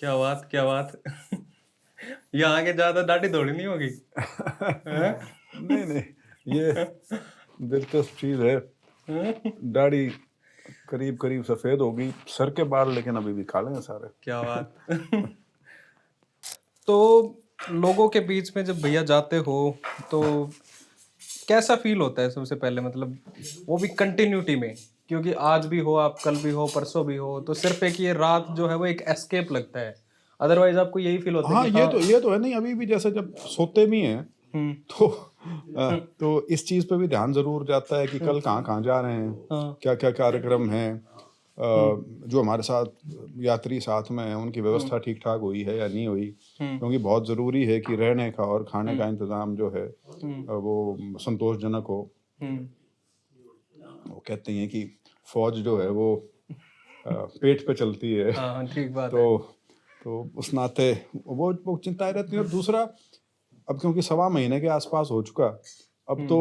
क्या बात, क्या बात। यहाँ के ज्यादा दाढ़ी थोड़ी नहीं होगी। हैं? नहीं नहीं, ये दिलचस्प चीज है। दाढ़ी करीब करीब सफेद होगी, सर के बाल लेकिन अभी भी काले हैं सारे। क्या बात। तो लोगों के बीच में जब भैया जाते हो तो कैसा फील होता है सबसे पहले, मतलब वो भी कंटिन्यूटी में, क्योंकि आज भी हो आप, कल भी हो, परसों भी हो, तो सिर्फ एक ये रात जो है वो एक एस्केप लगता है। अदरवाइज आपको यही फील होता है हाँ, कि हाँ। ये तो है। नहीं, अभी भी जैसे जब सोते भी हैं हम्म। तो तो इस चीज पे भी ध्यान जरूर जाता है कि कल कहाँ कहाँ जा रहे हैं, हाँ। क्या क्या कार्यक्रम है, जो हमारे साथ यात्री साथ में हैं उनकी व्यवस्था ठीक ठाक हुई है या नहीं हुई, क्योंकि बहुत ज़रूरी है कि रहने का और खाने का इंतज़ाम जो है वो संतोषजनक हो। वो कहते हैं कि फौज जो है वो पेट पे चलती है। हाँ, ठीक बात है। तो उस नाते वो चिंताएं रहती हैं। और दूसरा, अब क्योंकि 1.25 महीने के आसपास हो चुका, अब तो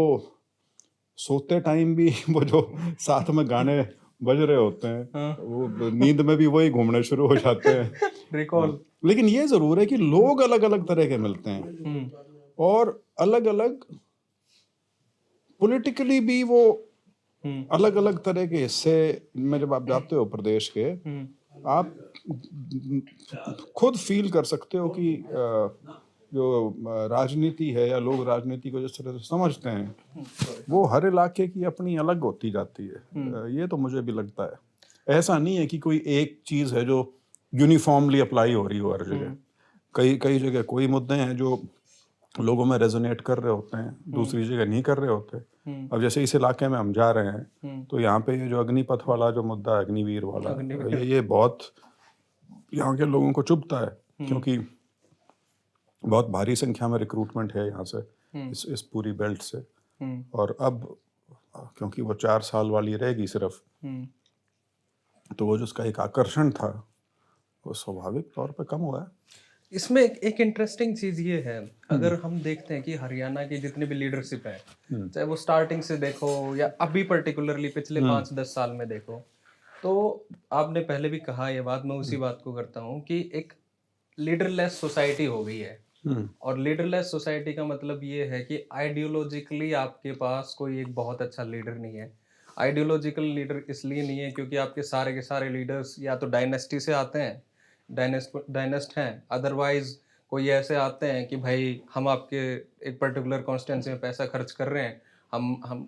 सोते टाइम भी वो जो साथ में गाने बज रहे होते हैं, हाँ। वो नींद में भी वही घूमने शुरू हो जाते हैं। रिकॉल। लेकिन ये जरूर है कि लोग अलग अलग तरह के मिलते हैं और अलग अलग पॉलिटिकली भी वो अलग अलग तरह के हिस्से में जब आप जाते हो प्रदेश के, आप खुद फील कर सकते हो कि जो राजनीति है या लोग राजनीति को जिस तरह से समझते हैं वो हर इलाके की अपनी अलग होती जाती है। ये तो मुझे भी लगता है। ऐसा नहीं है कि कोई एक चीज़ है जो यूनिफॉर्मली अप्लाई हो रही हो हर जगह। कई कई जगह कोई मुद्दे हैं जो लोगों में रेजोनेट कर रहे होते हैं, दूसरी जगह नहीं कर रहे होते। अब जैसे इस इलाके में हम जा रहे हैं तो यहाँ पे ये जो अग्निपथ वाला जो मुद्दा है, अग्निवीर वाला, ये बहुत यहाँ के लोगों को चुभता है, क्योंकि बहुत भारी संख्या में रिक्रूटमेंट है यहाँ से, इस पूरी बेल्ट से। और अब क्योंकि वो 4 साल वाली रहेगी सिर्फ, तो वो जो उसका एक आकर्षण था वो स्वाभाविक तौर पे कम हुआ है। इसमें एक इंटरेस्टिंग चीज ये है, अगर हम देखते हैं कि हरियाणा की जितनी भी लीडरशिप है, चाहे वो स्टार्टिंग से देखो या अभी पर्टिकुलरली पिछले 5-10 साल में देखो, तो आपने पहले भी कहा ये बात, मैं उसी बात को करता हूँ कि एक लीडरलेस सोसाइटी हो गई है। और लीडरलेस सोसाइटी का मतलब ये है कि आइडियोलॉजिकली आपके पास कोई एक बहुत अच्छा लीडर नहीं है। आइडियोलॉजिकल लीडर इसलिए नहीं है क्योंकि आपके सारे के सारे लीडर्स या तो डायनेस्टी से आते हैं, डायनेस्ट हैं, अदरवाइज कोई ऐसे आते हैं कि भाई हम आपके एक पर्टिकुलर कॉन्स्टिट्यूंसी में पैसा खर्च कर रहे हैं, हम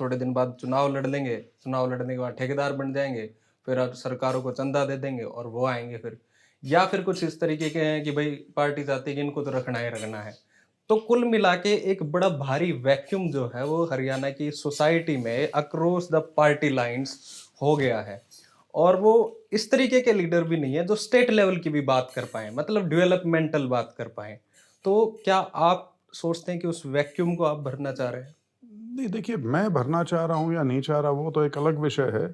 थोड़े दिन बाद चुनाव लड़ लेंगे, चुनाव लड़ने के बाद ठेकेदार बन जाएंगे, फिर आप सरकारों को चंदा दे देंगे और वो आएंगे फिर। या फिर कुछ इस तरीके के हैं कि भाई पार्टी चाहती है कि इनको तो रखना ही रखना है। तो कुल मिला के एक बड़ा भारी वैक्यूम जो है वो हरियाणा की सोसाइटी में अक्रॉस द पार्टी लाइंस हो गया है। और वो इस तरीके के लीडर भी नहीं है जो स्टेट लेवल की भी बात कर पाए, मतलब डेवलपमेंटल बात कर पाए। तो क्या आप सोचते हैं कि उस वैक्यूम को आप भरना चाह रहे हैं? नहीं, देखिए, मैं भरना चाह रहा हूँ या नहीं चाह रहा वो तो एक अलग विषय है।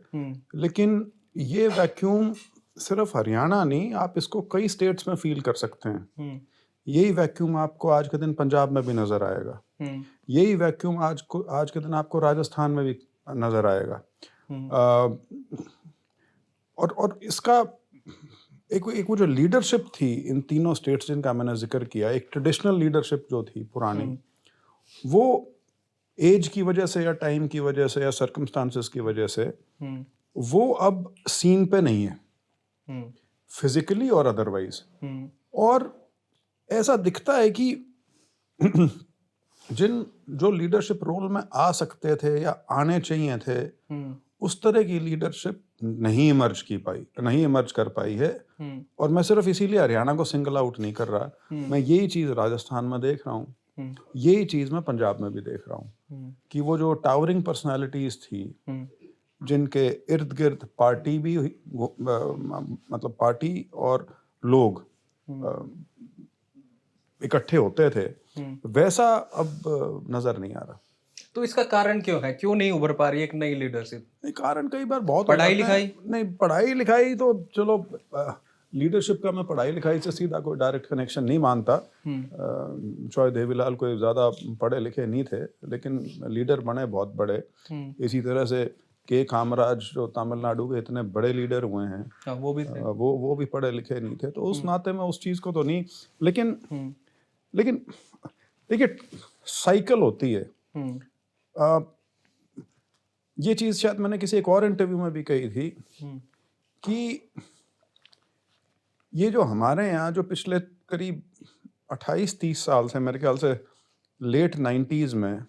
लेकिन ये वैक्यूम सिर्फ हरियाणा नहीं, आप इसको कई स्टेट्स में फील कर सकते हैं। यही वैक्यूम आपको आज के दिन पंजाब में भी नजर आएगा। यही वैक्यूम आज के दिन आपको राजस्थान में भी नजर आएगा। और इसका एक वो जो लीडरशिप थी इन तीनों स्टेट्स जिनका मैंने जिक्र किया, एक ट्रेडिशनल लीडरशिप जो थी पुरानी, वो एज की वजह से या टाइम की वजह से या सर्कमस्टांसेस की वजह से वो अब सीन पे नहीं है, फिजिकली और अदरवाइज। और ऐसा दिखता है कि जो लीडरशिप रोल में आ सकते थे या आने चाहिए थे, उस तरह की लीडरशिप नहीं इमर्ज कर पाई है। और मैं सिर्फ इसीलिए हरियाणा को सिंगल आउट नहीं कर रहा, मैं यही चीज राजस्थान में देख रहा हूँ, यही चीज मैं पंजाब में भी देख रहा हूँ कि वो जो टावरिंग पर्सनालिटीज थी जिनके इर्द गिर्द पार्टी भी मतलब पार्टी और लोग इकट्ठे होते थे, वैसा अब नजर नहीं आ रहा। तो इसका कारण क्यों है, क्यों नहीं उभर पा रही एक नई लीडरशिप? कारण कई बार बहुत पढ़ाई लिखाई? नहीं, पढ़ाई लिखाई तो चलो, लीडरशिप का मैं पढ़ाई लिखाई से सीधा कोई डायरेक्ट कनेक्शन नहीं मानता। चौधरी देवीलाल कोई ज़्यादा पढ़े लिखे नहीं थे, लेकिन लीडर बने बहुत बड़े। इसी तरह से के कामराज जो तमिलनाडु के इतने बड़े लीडर हुए हैं, हाँ, वो भी थे। वो भी पढ़े लिखे नहीं थे, तो उस नाते में उस चीज़ को तो नहीं, लेकिन लेकिन देखिए साइकिल होती है। आ, ये चीज़ शायद मैंने किसी एक और इंटरव्यू में भी कही थी कि ये जो हमारे यहाँ जो पिछले करीब 28-30 साल से, मेरे ख्याल से लेट 90s में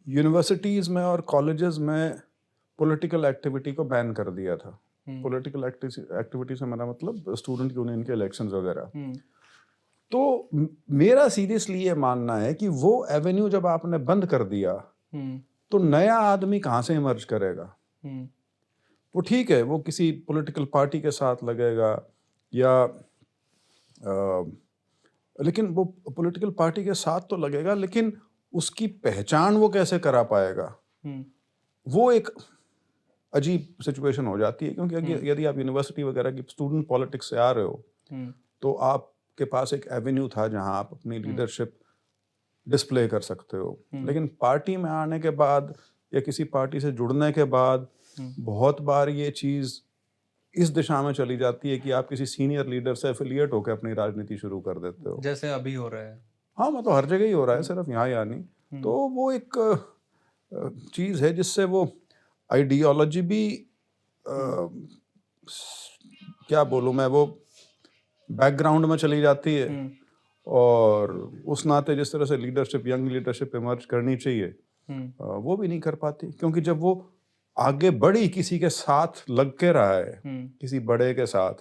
यूनिवर्सिटीज़ में और कॉलेजेस में पॉलिटिकल एक्टिविटी को बैन कर दिया था। पॉलिटिकल एक्टिविटी से मेरा मतलब स्टूडेंट यूनियन के इलेक्शंस वगैरह। तो मेरा सीरियसली ये मानना है कि वो एवेन्यू जब आपने बंद कर दिया तो नया आदमी कहाँ से इमर्ज करेगा? वो ठीक है, वो किसी पॉलिटिकल पार्टी के साथ लगेगा या लेकिन वो पॉलिटिकल पार्टी के साथ तो लगेगा, लेकिन उसकी पहचान वो कैसे करा पाएगा? वो एक अजीब सिचुएशन हो जाती है, क्योंकि यदि आप यूनिवर्सिटी वगैरह की स्टूडेंट पॉलिटिक्स से आ रहे हो तो आपके पास एक एवेन्यू था जहां आप अपनी लीडरशिप डिस्प्ले कर सकते हो। लेकिन पार्टी में आने के बाद या किसी पार्टी से जुड़ने के बाद बहुत बार ये चीज़ इस दिशा में चली जाती है कि आप किसी सीनियर लीडर से एफिलिएट होकर अपनी राजनीति शुरू कर देते हो, जैसे अभी हो रहा है। हाँ, मतलब हर जगह ही हो रहा है, सिर्फ यहाँ या नहीं। तो वो एक चीज़ है जिससे वो आइडियोलॉजी भी क्या बोलूँ मैं, वो बैकग्राउंड में चली जाती है, और उस नाते जिस तरह से लीडरशिप, यंग लीडरशिप इमर्ज करनी चाहिए वो भी नहीं कर पाती, क्योंकि जब वो आगे बढ़ी किसी के साथ लग के रहा है, किसी बड़े के साथ,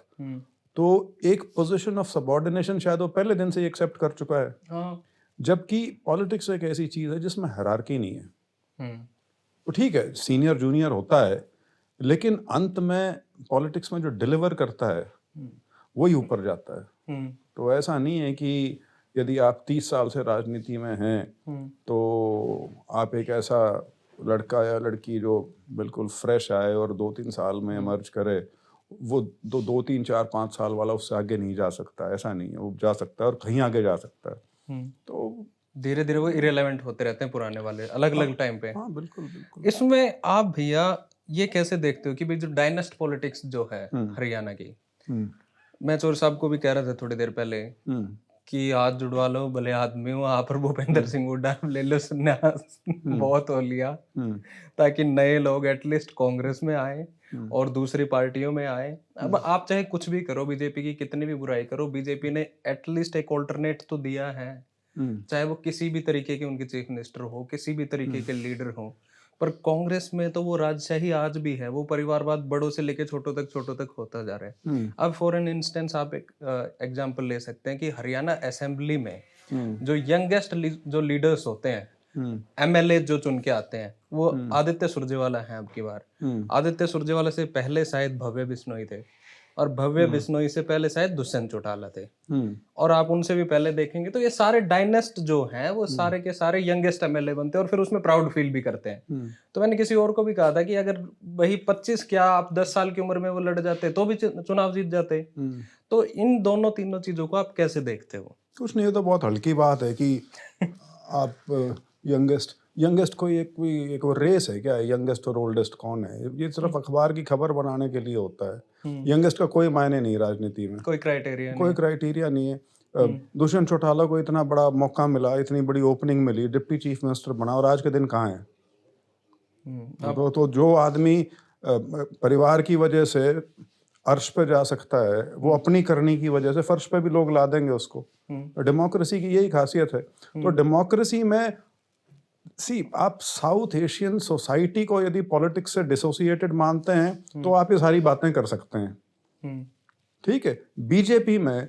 तो एक पोजीशन ऑफ सबऑर्डिनेशन शायद वो पहले दिन से ही एक्सेप्ट कर चुका है। जबकि पॉलिटिक्स एक ऐसी चीज़ है जिसमें हायरार्की नहीं है। तो ठीक है, सीनियर जूनियर होता है, लेकिन अंत में पॉलिटिक्स में जो डिलीवर करता है वही ऊपर जाता है। तो ऐसा नहीं है कि यदि आप 30 साल से राजनीति में हैं तो आप एक ऐसा लड़का या लड़की जो बिल्कुल फ्रेश आए और 2-3 साल में इमर्ज करे, वो 2-3-4-5 साल वाला उससे आगे नहीं जा सकता। ऐसा नहीं है, वो जा सकता है और कहीं आगे जा सकता है। तो धीरे धीरे वो इरेलेवेंट होते रहते हैं पुराने वाले, अलग अलग टाइम पे। हाँ, बिल्कुल बिल्कुल। इसमें आप भैया ये कैसे देखते हो कि भाई जो डायनेस्ट पॉलिटिक्स जो है हरियाणा की, मैं चोर साहब को भी कह रहा था थोड़ी देर पहले कि हाथ जुड़वा लो, भले आदमी हो आप और भूपेंद्र सिंह हुड्डा, ले लो संन्यास, बहुत हो लिया, ताकि नए लोग एटलीस्ट कांग्रेस में आए और दूसरी पार्टियों में आए। अब आप चाहे कुछ भी करो, बीजेपी की कितनी भी बुराई करो, बीजेपी ने एटलीस्ट एक ऑल्टरनेट तो दिया है, चाहे वो किसी भी तरीके के उनके चीफ मिनिस्टर हो, किसी भी तरीके के लीडर हो। पर कांग्रेस में तो वो राजशाही आज भी है, वो परिवारवाद बड़ों से लेके छोटों तक होता जा रहा है। अब फॉर एन इंस्टेंस आप एक एग्जांपल ले सकते हैं कि हरियाणा असेंबली में जो यंगेस्ट जो लीडर्स होते हैं, एमएलए जो चुन के आते हैं, वो आदित्य सुरजेवाला हैं अब की बार। आदित्य सुरजेवाला से पहले शायद भव्य बिश्नोई थे, और भव्य बिश्नोई से पहले शायद दुष्यंत चौटाला थे, और आप उनसे भी पहले देखेंगे तो ये सारे डायनेस्ट जो हैं वो सारे के सारे यंगेस्ट एमएलए बनते हैं और फिर उसमें प्राउड फील भी करते हैं। तो मैंने किसी और को भी कहा था कि अगर वही 25 क्या आप 10 साल की उम्र में वो लड़ जाते तो भी चुनाव जीत जाते। तो इन दोनों तीनों चीजों को आप कैसे देखते हो? कुछ नहीं, ये तो बहुत हल्की बात है कि आप यंगेस्ट कोई एक वो रेस है क्या? यंगेस्ट और ओल्डेस्ट कौन है? ये सिर्फ अखबार की खबर बनाने के लिए होता है। यंगेस्ट का कोई मायने नहीं राजनीति में, कोई क्राइटेरिया नहीं है। दुष्यंत चौटाला को इतना बड़ा मौका मिला, इतनी बड़ी ओपनिंग मिली, डिप्टी चीफ मिनिस्टर बना, और आज के दिन कहाँ है? तो जो आदमी परिवार की वजह से अर्श पे जा सकता है, वो अपनी करनी की वजह से फर्श पे भी लोग ला देंगे उसको। डेमोक्रेसी की यही खासियत है। तो डेमोक्रेसी में आप साउथ एशियन सोसाइटी को यदि पॉलिटिक्स से डिसोसिएटेड मानते हैं तो आप ये सारी बातें कर सकते हैं, ठीक है। बीजेपी में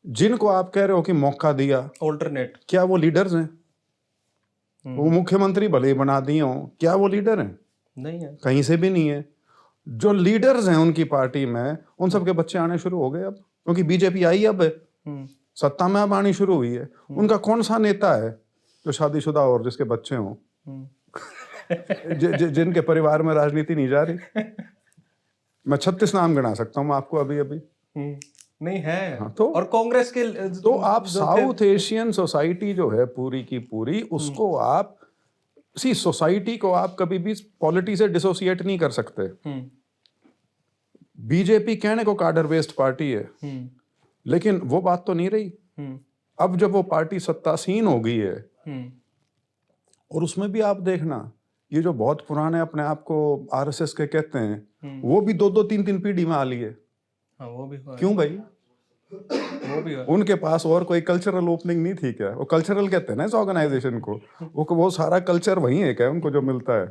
जिनको आप कह रहे हो कि मौका दिया, ऑल्टरनेट, क्या वो लीडर्स हैं? वो मुख्यमंत्री भले ही बना दिए हों, क्या वो लीडर हैं? नहीं है, कहीं से भी नहीं है। जो लीडर्स हैं उनकी पार्टी में, उन सबके बच्चे आने शुरू हो गए अब, क्योंकि बीजेपी आई अब है, सत्ता में अब आनी शुरू हुई है। उनका कौन सा नेता है जो शादीशुदा और जिसके बच्चे हों, जिनके परिवार में राजनीति नहीं जा रही? मैं 36 नाम गिना सकता हूँ आपको अभी नहीं है। हाँ, तो और कांग्रेस के तो आप साउथ एशियन सोसाइटी जो है पूरी की पूरी, उसको आप सी सोसाइटी को आप कभी भी पॉलिटी से डिसोसिएट नहीं कर सकते। बीजेपी कहने को कार्डर बेस्ड पार्टी है, लेकिन वो बात तो नहीं रही। अब जब वो पार्टी सत्तासीन हो गई है, और उसमें भी आप देखना, ये जो बहुत पुराने अपने आप को आरएसएस के कहते हैं, वो भी 2-2 3-3 पीढ़ी में आ लिए। हाँ, वो भी हुआ है। क्यों भाई? वो भी हुआ है। उनके पास और कोई कल्चरल ओपनिंग नहीं थी क्या? वो कल्चरल कहते हैं ना इस ऑर्गेनाइजेशन को, वो सारा कल्चर वही है क्या उनको जो मिलता है?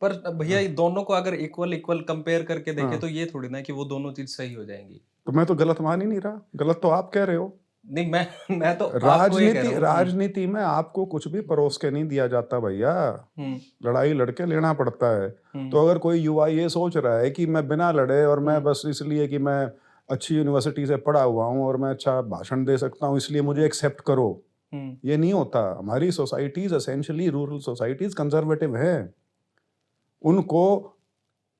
पर भैया ये दोनों को अगर इक्वल कंपेयर करके देखें तो ये थोड़ी ना कि वो दोनों चीज सही हो जाएंगी। तो मैं तो गलत मान ही नहीं रहा, गलत तो आप कह रहे हो। नहीं, मैं तो आपको ये कह रहा हूँ। राजनीति में आपको कुछ भी परोस के नहीं दिया जाता भैया, लड़ाई लड़के लेना पड़ता है। तो अगर कोई युवा ये सोच रहा है कि मैं बिना लड़े और मैं बस इसलिए कि मैं अच्छी यूनिवर्सिटी से पढ़ा हुआ हूँ और मैं अच्छा भाषण दे सकता हूँ इसलिए मुझे एक्सेप्ट करो, ये नहीं होता। हमारी societies essentially rural societies conservative है। उनको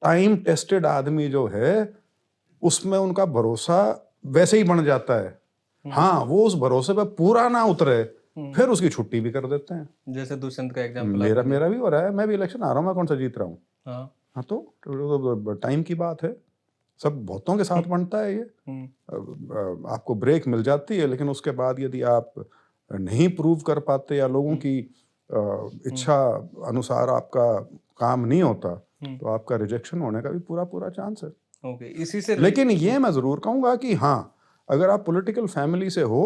टाइम टेस्टेड आदमी जो है उसमें उनका भरोसा वैसे ही बन जाता है। हाँ, वो उस भरोसे पे पूरा ना उतरे फिर उसकी छुट्टी भी कर देते हैं। जैसे दुष्यंत का एग्जांपल मेरा भी हो रहा है, मैं भी इलेक्शन आ रहा हूँ, मैं कौन सा जीत रहा हूँ। हाँ, तो टाइम की बात है, सब बहुतों के साथ बनता है ये। आपको ब्रेक मिल जाती है, लेकिन उसके बाद यदि आप नहीं प्रूव कर पाते या लोगों की इच्छा अनुसार आपका काम नहीं होता, तो आपका रिजेक्शन होने का भी पूरा चांस है। ओके, इसी से लेकिन ये मैं जरूर कहूंगा कि हाँ, अगर आप पॉलिटिकल फैमिली से हो,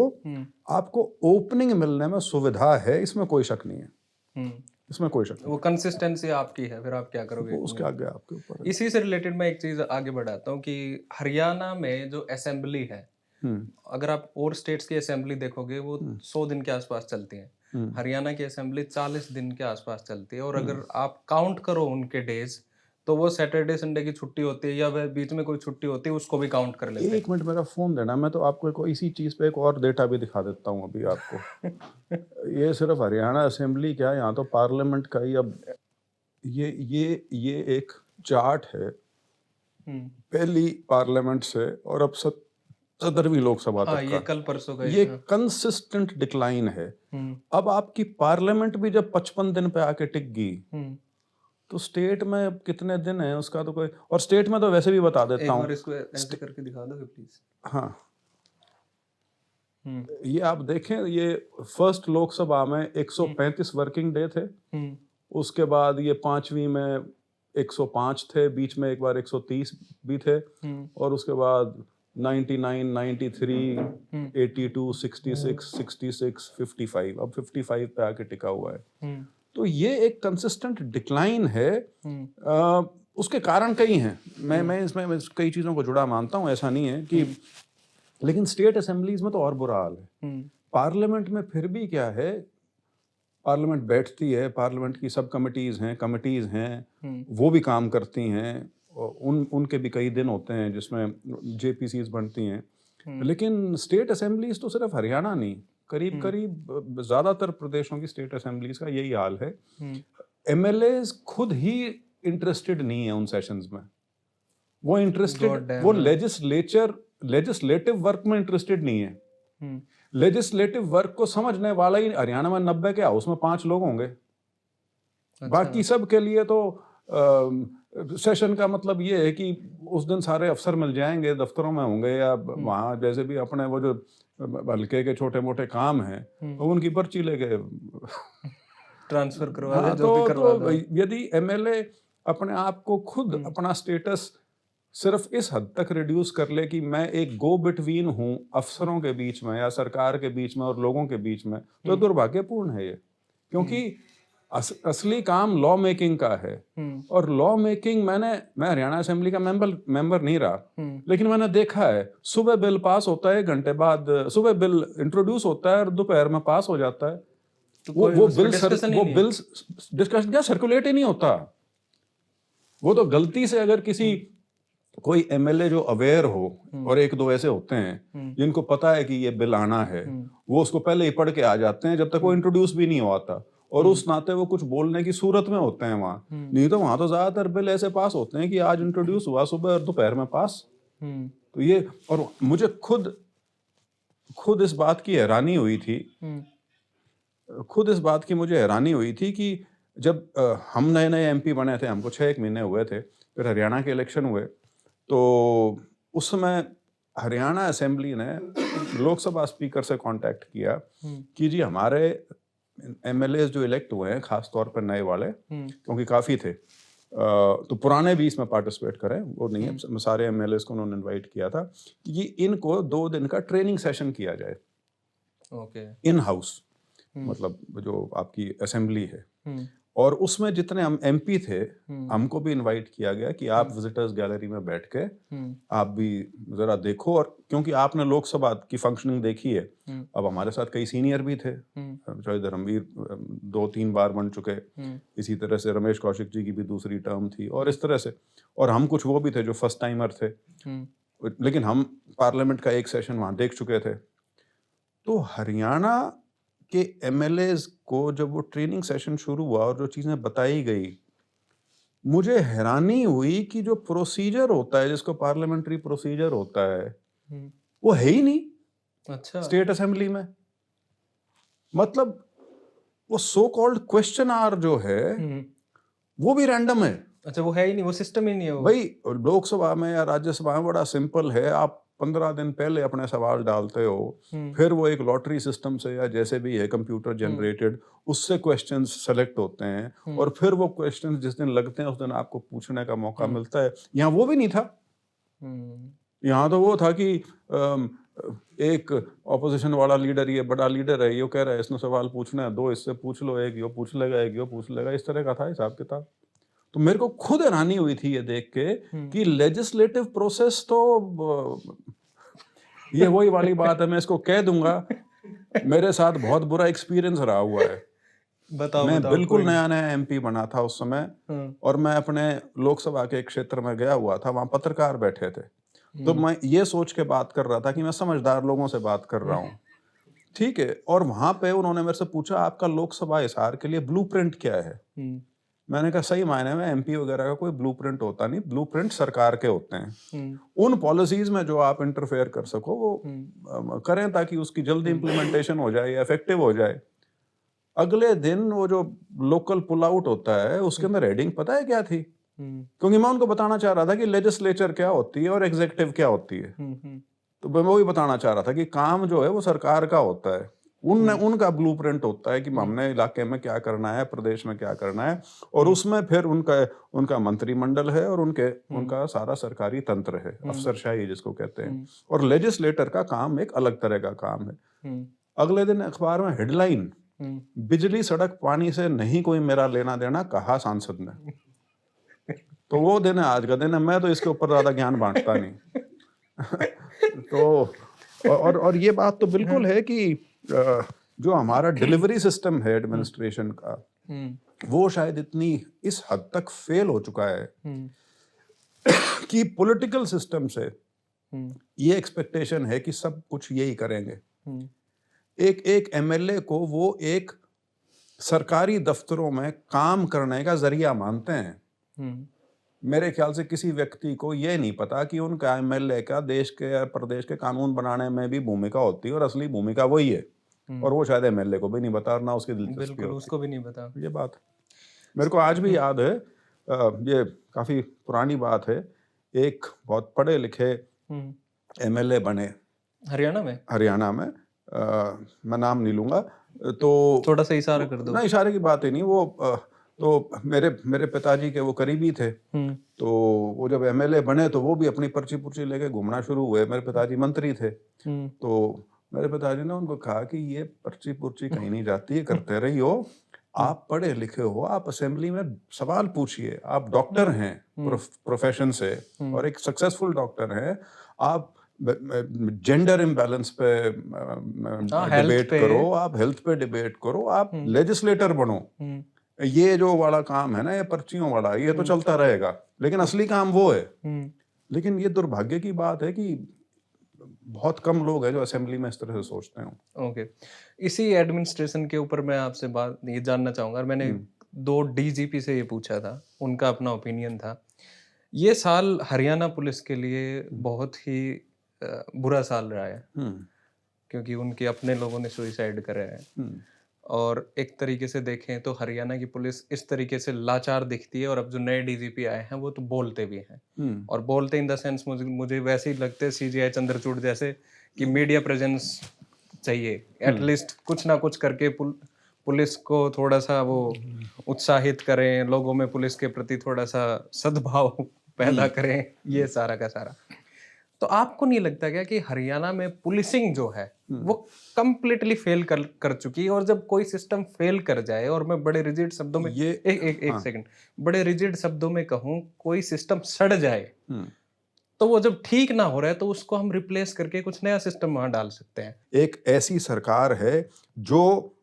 आपको ओपनिंग मिलने में सुविधा है, इसमें कोई शक नहीं है। इसमें कोई शक नहीं। वो कंसिस्टेंसी आपकी है, फिर आप क्या करोगे? उसके आगे आपके ऊपर है। इसी से रिलेटेड मैं एक चीज आगे बढ़ाता हूँ कि हरियाणा में जो असेंबली है, अगर आप और स्टेट्स की असेंबली देखोगे वो 100 दिन के आसपास चलती है, हरियाणा की असेंबली 40 दिन के आसपास चलती है। और अगर आप काउंट करो उनके डेज, तो वो सैटरडे संडे की छुट्टी होती है या वह बीच में कोई छुट्टी होती है, उसको भी काउंट कर लेते हैं। एक मिनट मेरा फोन देना, मैं तो आपको इसी चीज पे एक और डेटा भी दिखा देता हूँ अभी आपको। ये सिर्फ हरियाणा असेंबली क्या, यहाँ तो पार्लियामेंट का ही। अब ये एक चार्ट है पहली पार्लियामेंट से और अब 17वीं लोकसभा तक ये कल परसों का ये कंसिस्टेंट डिक्लाइन है। अब आपकी पार्लियामेंट भी जब 55 दिन पे आके टिक गई, तो स्टेट में कितने दिन है उसका तो कोई, और स्टेट में तो वैसे भी बता देता हूँ, इसको ऐसे करके दिखा दो प्लीज। हाँ, ये आप देखें, ये फर्स्ट लोकसभा में 135 वर्किंग डे थे, उसके बाद ये 5वीं में 105 थे, बीच में एक बार 130 भी थे, और उसके बाद 99, 93, 82, 66, 66, 55, अब 55 पे आके टिका हुआ है। तो ये एक कंसिस्टेंट डिक्लाइन है। उसके कारण कई हैं, मैं इसमें कई चीज़ों को जुड़ा मानता हूँ, ऐसा नहीं है कि, लेकिन स्टेट असेंबलीज में तो और बुरा हाल है। पार्लियामेंट में फिर भी क्या है, पार्लियामेंट बैठती है, पार्लियामेंट की सब कमिटीज़ हैं, वो भी काम करती हैं, उनके भी कई दिन होते हैं जिसमें जेपीसीज बनती हैं। लेकिन स्टेट असेंबलीज तो सिर्फ हरियाणा नहीं, करीब ज़्यादातर प्रदेशों की स्टेट असेंबलीज का यही हाल है। एमएलएज खुद ही इंटरेस्टेड नहीं है उन सेशंस में, वो वो लेजिस्लेटिव वर्क में इंटरेस्टेड नहीं है। लेजिस्लेटिव वर्क को समझने वाला ही हरियाणा में 90 के हाउस में 5 लोग होंगे। बाकी सब के लिए तो सेशन का मतलब ये है कि उस दिन सारे अफसर मिल जाएंगे, दफ्तरों में होंगे या वहाँ जैसे भी अपने वो जो हल्के के छोटे मोटे काम हैं, तो उनकी पर्ची लेके ट्रांसफर करवा दे, जो भी करवा दो। यदि एमएलए अपने आप को खुद अपना स्टेटस सिर्फ इस हद तक रिड्यूस कर ले कि मैं एक गो बिटवीन हूँ अफसरों के बीच में या सरकार के बीच में और लोगों के बीच में, तो दुर्भाग्यपूर्ण है ये। क्योंकि असली काम लॉ मेकिंग का है, और लॉ मेकिंग मैं हरियाणा असेंबली का मेंबर नहीं रहा, लेकिन मैंने देखा है सुबह बिल पास होता है, 1 घंटे बाद सुबह बिल इंट्रोड्यूस होता है और दोपहर में पास हो जाता है। तो वो बिल डिस्कशन या सर्कुलेट ही नहीं होता। वो तो गलती से अगर कोई एमएलए जो अवेयर हो, और 1-2 ऐसे होते हैं जिनको पता है कि ये बिल आना है, वो उसको पहले ही पढ़ के आ जाते हैं जब तक वो इंट्रोड्यूस भी नहीं हुआ था, और उस नाते वो कुछ बोलने की सूरत में होते हैं वहाँ। नहीं तो वहाँ तो ज्यादातर बिल ऐसे पास होते हैं कि आज इंट्रोड्यूस हुआ, सुबह और दोपहर में पास। तो ये, और मुझे खुद इस बात की हैरानी हुई थी, मुझे हैरानी हुई थी कि जब हम नए नए एमपी बने थे, हमको 6 महीने हुए थे, फिर हरियाणा के इलेक्शन हुए, तो उस समय हरियाणा असेंबली ने लोकसभा स्पीकर से कांटेक्ट किया कि जी हमारे एमएलए जो इलेक्ट हुए हैं, खास तौर पर नए वाले, क्योंकि काफ़ी थे, तो पुराने भी इसमें पार्टिसिपेट करें, वो नहीं है, सारे एमएलए को उन्होंने इनवाइट किया था कि इनको 2 दिन का ट्रेनिंग सेशन किया जाए ओके। इन हाउस, मतलब जो आपकी असेंबली है, और उसमें जितने हम एमपी थे, हमको भी इनवाइट किया गया कि आप विजिटर्स गैलरी में बैठ के आप भी जरा देखो, और क्योंकि आपने लोकसभा की फंक्शनिंग देखी है, अब हमारे साथ कई सीनियर भी थे, चाहे धर्मवीर 2-3 बार बन चुके, इसी तरह से रमेश कौशिक जी की भी दूसरी टर्म थी, और इस तरह से, और हम कुछ वो भी थे जो फर्स्ट टाइमर थे, लेकिन हम पार्लियामेंट का एक सेशन वहाँ देख चुके थे। तो हरियाणा के एमएलएज को जब वो ट्रेनिंग सेशन शुरू हुआ और जो चीज़ें बताई गई, मुझे हैरानी हुई कि जो प्रोसीजर होता है, जिसको पार्लियामेंट्री प्रोसीजर होता है, वो है ही नहीं अच्छा। स्टेट असेंबली में। मतलब वो सो कॉल्ड क्वेश्चन आवर जो है, वो भी रैंडम है। अच्छा, वो है ही नहीं, वो सिस्टम ही नहीं है वो। भाई लोकसभा में या राज्यसभा में बड़ा सिंपल है, आप 15 दिन पहले अपने सवाल डालते हो, फिर वो एक लॉटरी सिस्टम से या जैसे भी है कंप्यूटर जनरेटेड, उससे क्वेश्चंस सेलेक्ट होते हैं, और फिर वो क्वेश्चंस जिस दिन लगते हैं उस दिन आपको पूछने का मौका मिलता है। यहाँ वो भी नहीं था। यहाँ तो वो था कि एक ऑपोजिशन वाला लीडर, ये बड़ा लीडर है, ये कह रहा है इसने सवाल पूछना है, 2 इससे पूछ लो, एक यो पूछ लेगा, एक यो पूछ लेगा, इस तरह का था हिसाब किताब। तो मेरे को खुद हैरानी हुई थी ये देख के कि लेजिस्लेटिव प्रोसेस तो ये वही वाली बात है, मैं इसको कह दूंगा, मेरे साथ बहुत बुरा एक्सपीरियंस रहा हुआ है। बताओ मैं बताओ। बिल्कुल नया नया एमपी बना था उस समय, और मैं अपने लोकसभा के एक क्षेत्र में गया हुआ था, वहां पत्रकार बैठे थे, तो मैं ये सोच के बात कर रहा था कि मैं समझदार लोगों से बात कर रहा हूँ, ठीक है, और वहां पे उन्होंने मेरे से पूछा आपका लोकसभा हिसार के लिए ब्लूप्रिंट क्या है। मैंने कहा सही मायने में एमपी वगैरह का कोई ब्लूप्रिंट होता नहीं, ब्लूप्रिंट सरकार के होते हैं। उन पॉलिसीज में जो आप इंटरफेयर कर सको वो करें, ताकि उसकी जल्दी इंप्लीमेंटेशन हो जाए, इफेक्टिव हो जाए। अगले दिन वो जो लोकल पुल आउट होता है, उसके अंदर हेडिंग पता है क्या थी? क्योंकि मैं उनको बताना चाह रहा था कि लेजिस्लेचर क्या होती है और एग्जीक्यूटिव क्या होती है, तो मैं वही बताना चाह रहा था कि काम जो है वो सरकार का होता है, उनका ब्लूप्रिंट होता है कि हमने इलाके में क्या करना है, प्रदेश में क्या करना है, और उसमें फिर उनका मंत्रिमंडल है, और उनका सारा सरकारी तंत्र है, अफसरशाही जिसको कहते हैं, और लेजिस्लेटर का काम एक अलग तरह का काम है। अगले दिन अखबार में हेडलाइन, बिजली सड़क पानी से नहीं कोई मेरा लेना देना, कहा सांसद ने। तो वो दिन है आज का दिन है, मैं तो इसके ऊपर ज्यादा ज्ञान बांटता नहीं। तो और ये बात तो बिल्कुल है कि जो हमारा डिलीवरी सिस्टम है एडमिनिस्ट्रेशन का, वो शायद इतनी इस हद तक फेल हो चुका है कि पॉलिटिकल सिस्टम से ये एक्सपेक्टेशन है कि सब कुछ यही करेंगे। एक एमएलए को वो एक सरकारी दफ्तरों में काम करने का जरिया मानते हैं। मेरे ख्याल से किसी व्यक्ति को ये नहीं पता कि उनका एमएलए का देश के या प्रदेश के कानून बनाने में भी भूमिका होती है, और असली भूमिका वही है, और वो शायद एमएलए को भी नहीं पता, और ना उसकी दिलचस्पी बिल्कुल होती। उसको भी नहीं पता ये बात मेरे को आज भी याद है, ये काफी पुरानी बात है, एक बहुत पढ़े लिखे एमएलए बने हरियाणा में, मैं नाम नहीं लूंगा, तो थोड़ा सा इशारा कर दो। ना, इशारे की बात ही नहीं, वो तो मेरे पिताजी के वो करीबी थे, तो वो जब एमएलए बने तो वो भी अपनी पर्ची पुर्ची लेके घूमना शुरू हुए। मेरे पिताजी मंत्री थे, तो मेरे पिताजी ने उनको कहा कि ये पर्ची पुर्ची कहीं नहीं जाती है, करते रही हो, आप पढ़े लिखे हो, आप असेंबली में सवाल पूछिए, आप डॉक्टर हैं प्रोफेशन से, और एक सक्सेसफुल डॉक्टर हैं, आप जेंडर इम्बैलेंस पे डिबेट करो, आप हेल्थ पे डिबेट करो, आप लेजिस्लेटर बनो। ये जो वाला काम है ना, ये पर्चियों वाला, ये तो चलता रहेगा, लेकिन असली काम वो है। लेकिन ये दुर्भाग्य की बात है कि बहुत कम लोग हैं जो असेंबली में इस तरह से सोचते हैं। ओके, इसी एडमिनिस्ट्रेशन के ऊपर मैं आपसे बात ये जानना चाहूँगा। मैंने 2 डीजीपी से ये पूछा था, उनका अपना ओपिनियन था। ये साल हरियाणा पुलिस के लिए बहुत ही बुरा साल रहा है, क्योंकि उनके अपने लोगों ने सुसाइड करा है, और एक तरीके से देखें तो हरियाणा की पुलिस इस तरीके से लाचार दिखती है, और अब जो नए डीजीपी आए हैं वो तो बोलते भी हैं, और बोलते इन द सेंस मुझे मुझे वैसे ही लगते हैं सीजीआई चंद्रचूड़ जैसे कि मीडिया प्रेजेंस चाहिए, एटलीस्ट कुछ ना कुछ करके पुलिस को थोड़ा सा वो उत्साहित करें, लोगों में पुलिस के प्रति थोड़ा सा सद्भाव पैदा करें, ये सारा का सारा। तो आपको नहीं लगता क्या कि हरियाणा में पुलिसिंग जो है वो कंप्लीटली फेल कर चुकी है, और जब कोई सिस्टम फेल कर जाए, और मैं बड़े रिजिड शब्दों में एक सेकंड, बड़े रिजिड शब्दों में कहूं, कोई सिस्टम सड़ जाए, तो वो जब ठीक ना हो रहा है तो उसको हम रिप्लेस करके कुछ नया सिस्टम वहां डाल सकते हैं। एक ऐसी सरकार है जो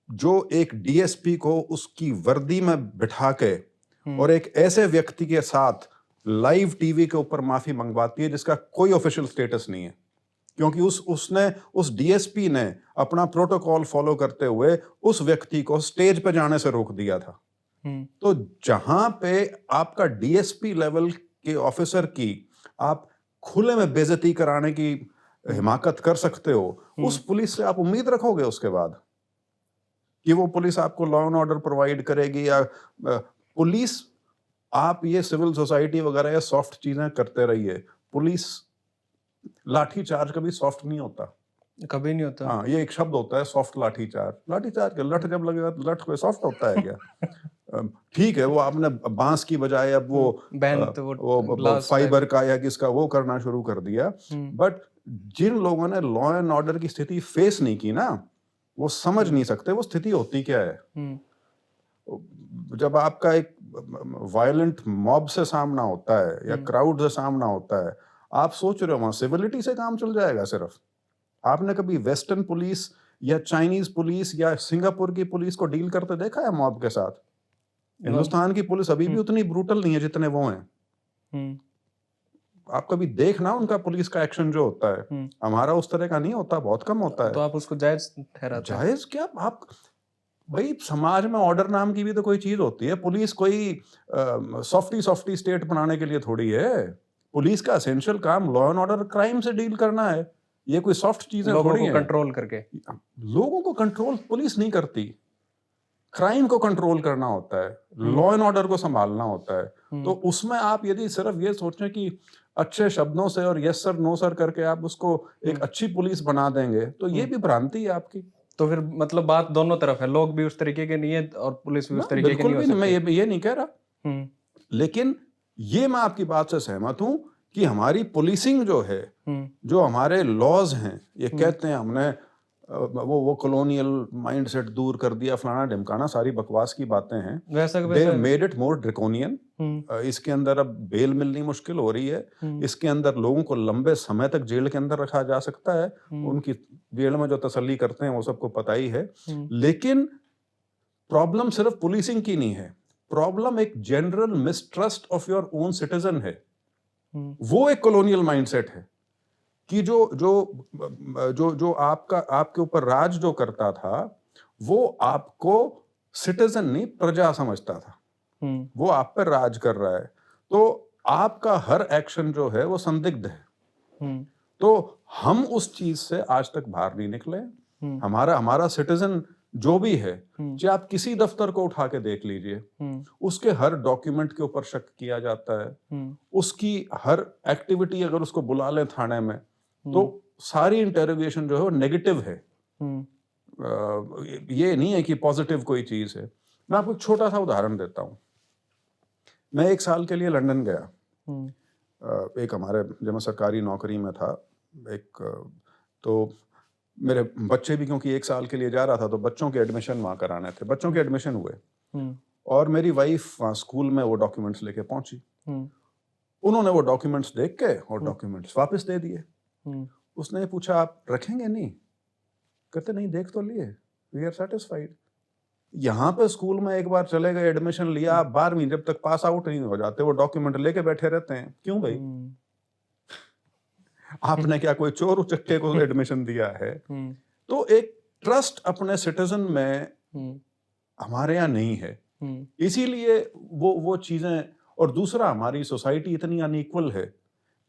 जो एक डीएसपी को उसकी वर्दी में बिठा के और एक ऐसे व्यक्ति के साथ लाइव टीवी के ऊपर माफी मंगवाती है जिसका कोई ऑफिशियल स्टेटस नहीं है, क्योंकि उस डीएसपी ने अपना प्रोटोकॉल फॉलो करते हुए उस व्यक्ति को स्टेज पे जाने से रोक दिया था। तो जहां पे आपका डीएसपी लेवल के ऑफिसर की आप खुले में बेइज्जती कराने की हिमाकत कर सकते हो, उस पुलिस से आप उम्मीद रखोगे उसके बाद कि वो पुलिस आपको लॉ एंड ऑर्डर प्रोवाइड करेगी? या पुलिस, आप ये सिविल सोसाइटी वगैरह या सॉफ्ट चीजें करते रहिए, पुलिस लाठी चार्ज कभी सॉफ्ट नहीं होता, कभी नहीं होता। हाँ, ये एक शब्द होता है सॉफ्ट लाठी चार्ज। लाठी चार्ज के लठ जब लगेगा तो लठ कोई सॉफ्ट होता है क्या? ठीक है, वो आपने बांस की बजाय अब वो फाइबर का या किसका वो करना शुरू कर दिया, बट जिन लोगों ने लॉ एंड ऑर्डर की स्थिति फेस नहीं की ना, वो समझ नहीं सकते वो स्थिति होती क्या है। जब आपका एक वायलेंट मॉब से सामना होता है या क्राउड से सामना होता है, आप सोच रहे हो वहां सिविलिटी से काम चल जाएगा सिर्फ? आपने कभी वेस्टर्न पुलिस या चाइनीज पुलिस या सिंगापुर की पुलिस को डील करते देखा है मॉब के साथ? हिंदुस्तान की पुलिस अभी भी उतनी ब्रूटल नहीं है जितने वो हैं। आप कभी देखना उनका पुलिस का एक्शन जो होता है, हमारा उस तरह का नहीं होता, बहुत कम होता है। तो आप उसको जायज ठहराते हैं? जायज क्या? आप भाई, समाज में ऑर्डर नाम की भी तो कोई चीज होती है। पुलिस कोई सॉफ्टी स्टेट बनाने के लिए थोड़ी है। पुलिस का एसेंशियल काम लॉ एंड ऑर्डर क्राइम से डील करना है। ये कोई सॉफ्ट चीजें थोड़ी हैं। कंट्रोल करके लोगों को कंट्रोल पुलिस नहीं करती, क्राइम को कंट्रोल करना होता है, लॉ एंड ऑर्डर को संभालना होता है। तो उसमें आप यदि सिर्फ ये सोचें कि अच्छे शब्दों से और यस सर नो सर करके आप उसको एक अच्छी पुलिस बना देंगे, तो ये भी भ्रांति है आपकी। तो फिर मतलब बात दोनों तरफ है, लोग भी उस तरीके के नहीं है और पुलिस भी उस तरीके की नहीं हो सकती। मैं ये नहीं कह रहा, लेकिन ये मैं आपकी बात से सहमत हूं कि हमारी पुलिसिंग जो है, जो हमारे लॉज हैं, ये कहते हैं हमने वो कॉलोनियल माइंडसेट दूर कर दिया, फलाना ढिमकाना, सारी बकवास की बातें हैं। They made it more draconian. इसके अंदर अब बेल मिलनी मुश्किल हो रही है। इसके अंदर लोगों को लंबे समय तक जेल के अंदर रखा जा सकता है। उनकी जेल में जो तसल्ली करते हैं वो सबको पता ही है। लेकिन प्रॉब्लम सिर्फ पुलिसिंग की नहीं है, प्रॉब्लम एक general mistrust of your own citizen है। वो एक कॉलोनियल माइंडसेट है कि जो आपके ऊपर राज जो करता था, वो आपको सिटीजन नहीं प्रजा समझता था। वो आप पर राज कर रहा है, तो आपका हर एक्शन जो है वो संदिग्ध है। तो हम उस चीज से आज तक बाहर नहीं निकले। हमारा सिटीजन जो भी है, चाहे आप किसी दफ्तर को उठा के देख लीजिए, उसके हर डॉक्यूमेंट के ऊपर शक किया जाता है। उसकी हर एक्टिविटी अगर उसको बुला लें थाने में, तो सारी इंटेरोगेशन जो है वो नेगेटिव है। ये नहीं है कि पॉजिटिव कोई चीज है। मैं आपको एक छोटा सा उदाहरण देता हूं। मैं 1 साल के लिए लंदन गया। एक हमारे, जब मैं सरकारी नौकरी में था, तो मेरे बच्चे भी, क्योंकि 1 साल के लिए जा रहा था, तो बच्चों के एडमिशन वहां कराने थे। बच्चों के एडमिशन हुए और मेरी वाइफ वहां स्कूल में वो डॉक्यूमेंट्स लेके पहुंची। उन्होंने वो डॉक्यूमेंट्स देख के और डॉक्यूमेंट्स वापस दे दिए। उसने पूछा, आप रखेंगे? नहीं। कहते नहीं, देख तो लिए, वी आर सेटिस्फाइड। यहाँ पे स्कूल में एक बार चले गए, एडमिशन लिया, 12वीं जब तक पास आउट नहीं हो जाते, वो डॉक्यूमेंट लेके बैठे रहते हैं। क्यों भाई? आपने क्या कोई चोर उचक्के को एडमिशन दिया है? तो एक ट्रस्ट अपने सिटीजन में हमारे यहाँ नहीं है, इसीलिए वो चीजें। और दूसरा, हमारी सोसाइटी इतनी अनइक्वल है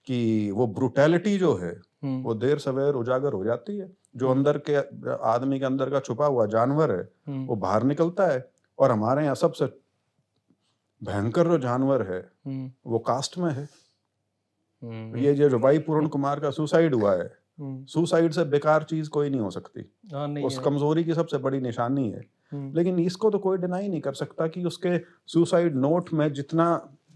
कि वो ब्रूटैलिटी जो है वो देर सवेर उजागर हो जाती है। जो अंदर के आदमी के अंदर का छुपा हुआ जानवर है वो बाहर निकलता है। और हमारे यहाँ सबसे भयंकर जो जानवर है वो कास्ट में है। ये जो भाई पूर्ण कुमार का सुसाइड हुआ है, सुसाइड से बेकार चीज कोई नहीं हो सकती। नहीं उस है। कमजोरी की सबसे बड़ी निशानी है। लेकिन इसको तो कोई डिनाई नहीं कर सकता कि उसके सुसाइड नोट में जितना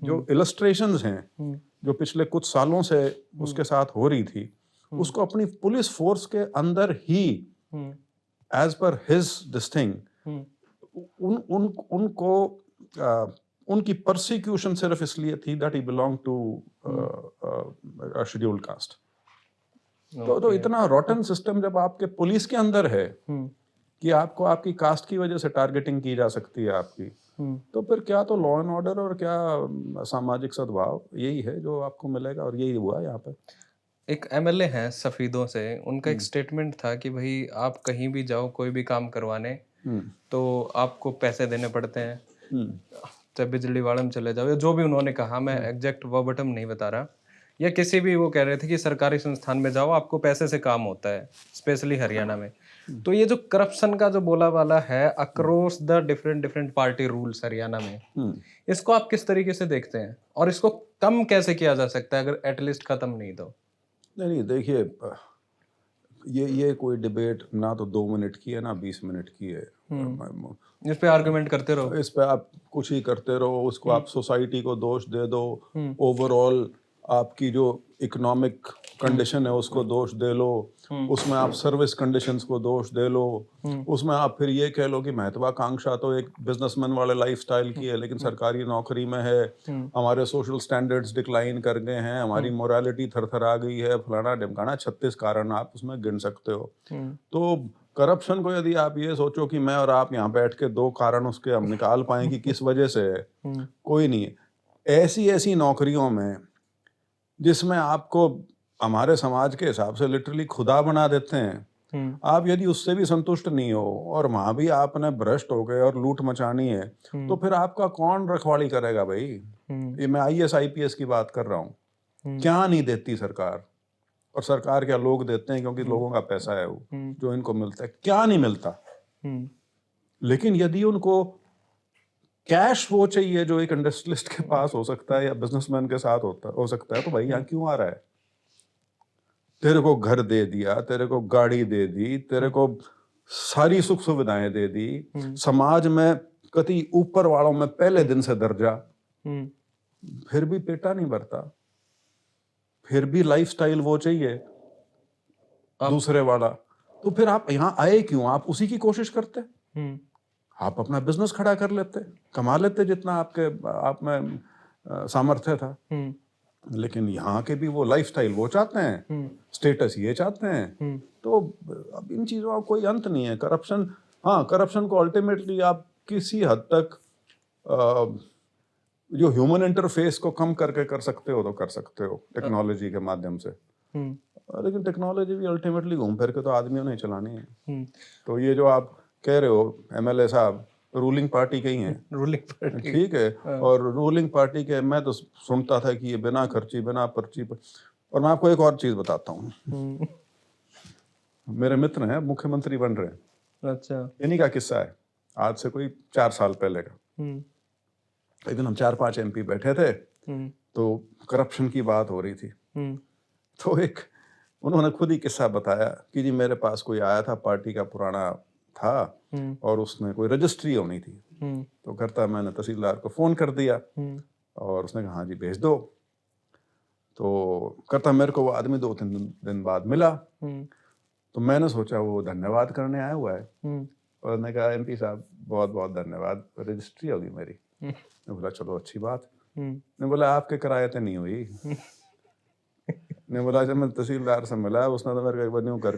जो इलस्ट्रेशंस हैं जो पिछले कुछ सालों से उसके साथ हो रही थी, उसको अपनी पुलिस फोर्स के अंदर ही as per his this thing उनको उनकी परसिक्यूशन सिर्फ इसलिए थी that he belong to scheduled caste. तो इतना रॉटन सिस्टम जब आपके पुलिस के अंदर है कि आपको आपकी कास्ट की वजह से टारगेटिंग की जा सकती है आपकी, तो फिर क्या तो लॉ एंड ऑर्डर और क्या सामाजिक सद्भाव, यही है जो आपको मिलेगा। और यही हुआ यहाँ पे। एक एमएलए हैं सफीदों से, उनका एक स्टेटमेंट था कि भाई आप कहीं भी जाओ कोई भी काम करवाने तो आपको पैसे देने पड़ते हैं, चाहे बिजली वाले में चले जाओ या जो भी उन्होंने कहा, मैं एग्जैक्ट वर्बटम नहीं बता रहा, या किसी भी वो कह रहे थे कि सरकारी संस्थान में जाओ आपको पैसे से काम होता है, स्पेशली हरियाणा में। तो ये जो करप्शन का जो बोला वाला है across the different different party rules Haryana में, इसको आप किस तरीके से देखते हैं और इसको कम कैसे किया जा सकता है, अगर एटलीस्ट खत्म नहीं तो? नहीं देखिए, ये कोई डिबेट ना तो 2 मिनट की है ना 20 मिनट की है। इस पे आर्गुमेंट करते रहो, इस पे आप कुछ ही करते रहो, उसको आप सोसाइटी को दोष दे दो, ओवरऑल आपकी जो इकोनॉमिक कंडीशन है उसको दोष दे लो, उसमें आप सर्विस कंडीशंस को दोष दे लो, उसमें आप फिर ये कह लो कि महत्वाकांक्षा तो एक बिजनेसमैन वाले लाइफस्टाइल की है लेकिन सरकारी नौकरी में है, हमारे सोशल स्टैंडर्ड्स डिक्लाइन कर गए हैं, हमारी मोरालिटी थरथरा गई है, फलाना ढिमकाना 36 कारण आप उसमें गिन सकते हो। तो करप्शन को यदि आप ये सोचो कि मैं और आप यहाँ बैठ के 2 कारण उसके हम निकाल पाए कि किस वजह से है, कोई नहीं है। ऐसी ऐसी नौकरियों में जिसमें आपको हमारे समाज के हिसाब से लिटरली खुदा बना देते हैं, आप यदि उससे भी संतुष्ट नहीं हो और वहां भी आपने भ्रष्ट हो गए और लूट मचानी है, तो फिर आपका कौन रखवाली करेगा भाई? ये मैं IAS IPS की बात कर रहा हूँ। क्या नहीं देती सरकार, और सरकार क्या लोग देते हैं क्योंकि लोगों का पैसा है वो जो इनको मिलता है, क्या नहीं मिलता। लेकिन यदि उनको कैश वो चाहिए जो एक इंडस्ट्रियलिस्ट के पास हो सकता है या बिजनेसमैन के साथ हो सकता है, तो भाई यहाँ क्यों आ रहा है? तेरे को घर दे दिया, तेरे को गाड़ी दे दी, तेरे को सारी सुख सुविधाएं दे दी, समाज में कति ऊपर वालों में पहले दिन से दर्जा, फिर भी पेटा नहीं भरता, फिर भी लाइफस्टाइल वो चाहिए दूसरे वाला। तो फिर आप यहाँ आए क्यों? आप उसी की कोशिश करते, आप अपना बिजनेस खड़ा कर लेते, कमा लेते जितना आपके आप में सामर्थ्य था। लेकिन यहाँ के भी वो लाइफस्टाइल वो चाहते हैं, स्टेटस ये चाहते हैं। तो अब इन चीज़ों का कोई अंत नहीं है। करप्शन, हाँ, करप्शन को अल्टीमेटली आप किसी हद तक जो ह्यूमन इंटरफेस को कम करके कर सकते हो तो कर सकते हो टेक्नोलॉजी के माध्यम से। लेकिन टेक्नोलॉजी भी अल्टीमेटली घूम फिर के तो आदमियों ने चलानी है। तो ये जो आप कह रहे हो MLA साहब रूलिंग पार्टी के ही हैं, रूलिंग पार्टी, ठीक है। और रूलिंग पार्टी के मैं तो सुनता था कि ये बिना खर्ची बिना पर्ची पर। और मैं आपको एक और चीज बताता हूँ, मेरे मित्र हैं मुख्यमंत्री बन रहे हैं। अच्छा। इन्हीं का किस्सा है, आज से कोई 4 साल पहले का। एक दिन हम 4-5 MP बैठे थे, तो करप्शन की बात हो रही थी। तो एक उन्होंने खुद ही किस्सा बताया कि जी मेरे पास कोई आया था, पार्टी का पुराना था और उसने कोई रजिस्ट्री होनी थी, तो करता मैंने तहसीलदार को फोन कर दिया और उसने कहा हाँ जी भेज दो। तो करता मेरे को वो आदमी 2-3 दिन बाद मिला, तो मैंने सोचा वो धन्यवाद करने आया हुआ है, और उसने कहा MP साहब बहुत बहुत धन्यवाद, रजिस्ट्री होगी मेरी। मैं बोला चलो अच्छी बात। मैं बोला आपके किराए नहीं हुई। ने बोला जब मैं तहसीलदार से मिला, उसने तो मेरे को यूं कर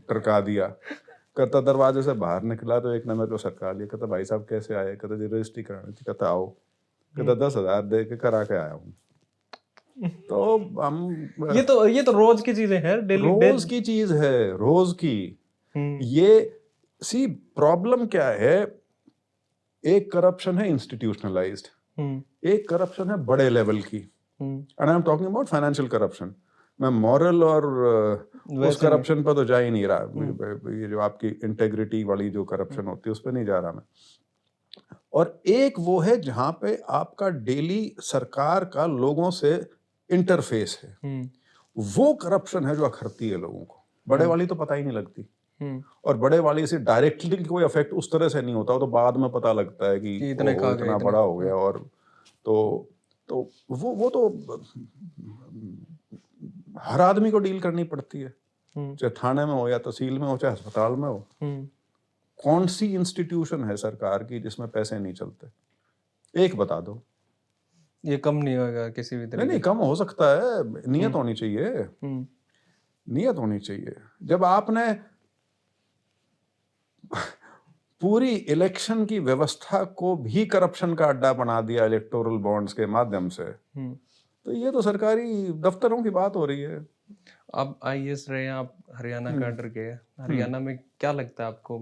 टरका दिया। कहता दरवाजे से बाहर निकला तो एक ने मेरे को सरका लिया, कहता भाई साहब कैसे आए? कहता जी रजिस्ट्री करानी थी। कहता आओ। कहता 10,000 दे के करा के आया हूँ। तो हम ये तो रोज की चीजें हैं, डेली रोज की चीज है, रोज की। ये सी प्रॉब्लम क्या है, एक करप्शन है इंस्टीट्यूशनलाइज्ड, एक करप्शन है बड़े लेवल की, and I am talking about financial corruption. मैं मॉरल और उस वैसे करप्शन पर तो जा ही नहीं रहा, ये जो आपकी इंटेग्रिटी वाली जो करप्शन होती है उस पर नहीं जा रहा मैं। और एक वो है जहां पे आपका डेली सरकार का लोगों से इंटरफेस है, वो करप्शन है जो अखरती है लोगों को। बड़े वाली तो पता ही नहीं लगती, और बड़े वाली से डायरेक्टली कोई इफेक्ट उस तरह से नहीं होता, वो तो बाद में पता लगता है कि इतने ओहो खा गए, इतना इतने। बड़ा हो गया। और तो वो तो हर आदमी को डील करनी पड़ती है, चाहे थाने में हो या तहसील में हो चाहे अस्पताल में हो। कौन सी इंस्टीट्यूशन है सरकार की जिसमें पैसे नहीं चलते? एक बता दो। ये कम नहीं होगा किसी भी नहीं तरीके नहीं, कम हो सकता है, नियत होनी चाहिए, से। नियत होनी चाहिए। जब आपने पूरी इलेक्शन की व्यवस्था को भी करप्शन का अड्डा बना दिया इलेक्टोरल बॉन्ड्स के माध्यम से, तो ये तो सरकारी दफ्तरों की बात हो रही है। आप आईएएस रहे हैं, आप हरियाणा कैडर के। हरियाणा में क्या लगता है आपको,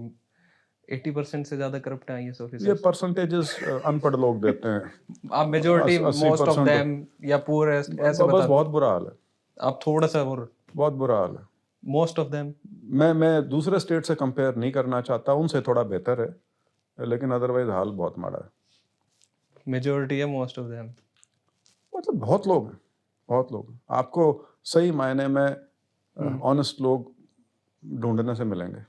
80% से ज्यादा करप्ट है आईएएस ये ऑफिसर्स? परसेंटेजेस अनपढ़ लोग देते हैं। आप मेजोरिटी, 80% मोस्ट ऑफ देम, या पूर ऐसे बता बस दो। बहुत बुरा हाल है, आप थोड़ा सा और, बहुत बुरा हाल है। Most of them. मैं दूसरे स्टेट से कंपेयर नहीं करना चाहता, उनसे थोड़ा बेहतर है, लेकिन अदरवाइज हाल बहुत माड़ा है। मेजोरिटी है मोस्ट ऑफ देम? मतलब बहुत लोग हैं, बहुत लोग हैं। आपको सही मायने में ऑनेस्ट लोग ढूंढने से मिलेंगे।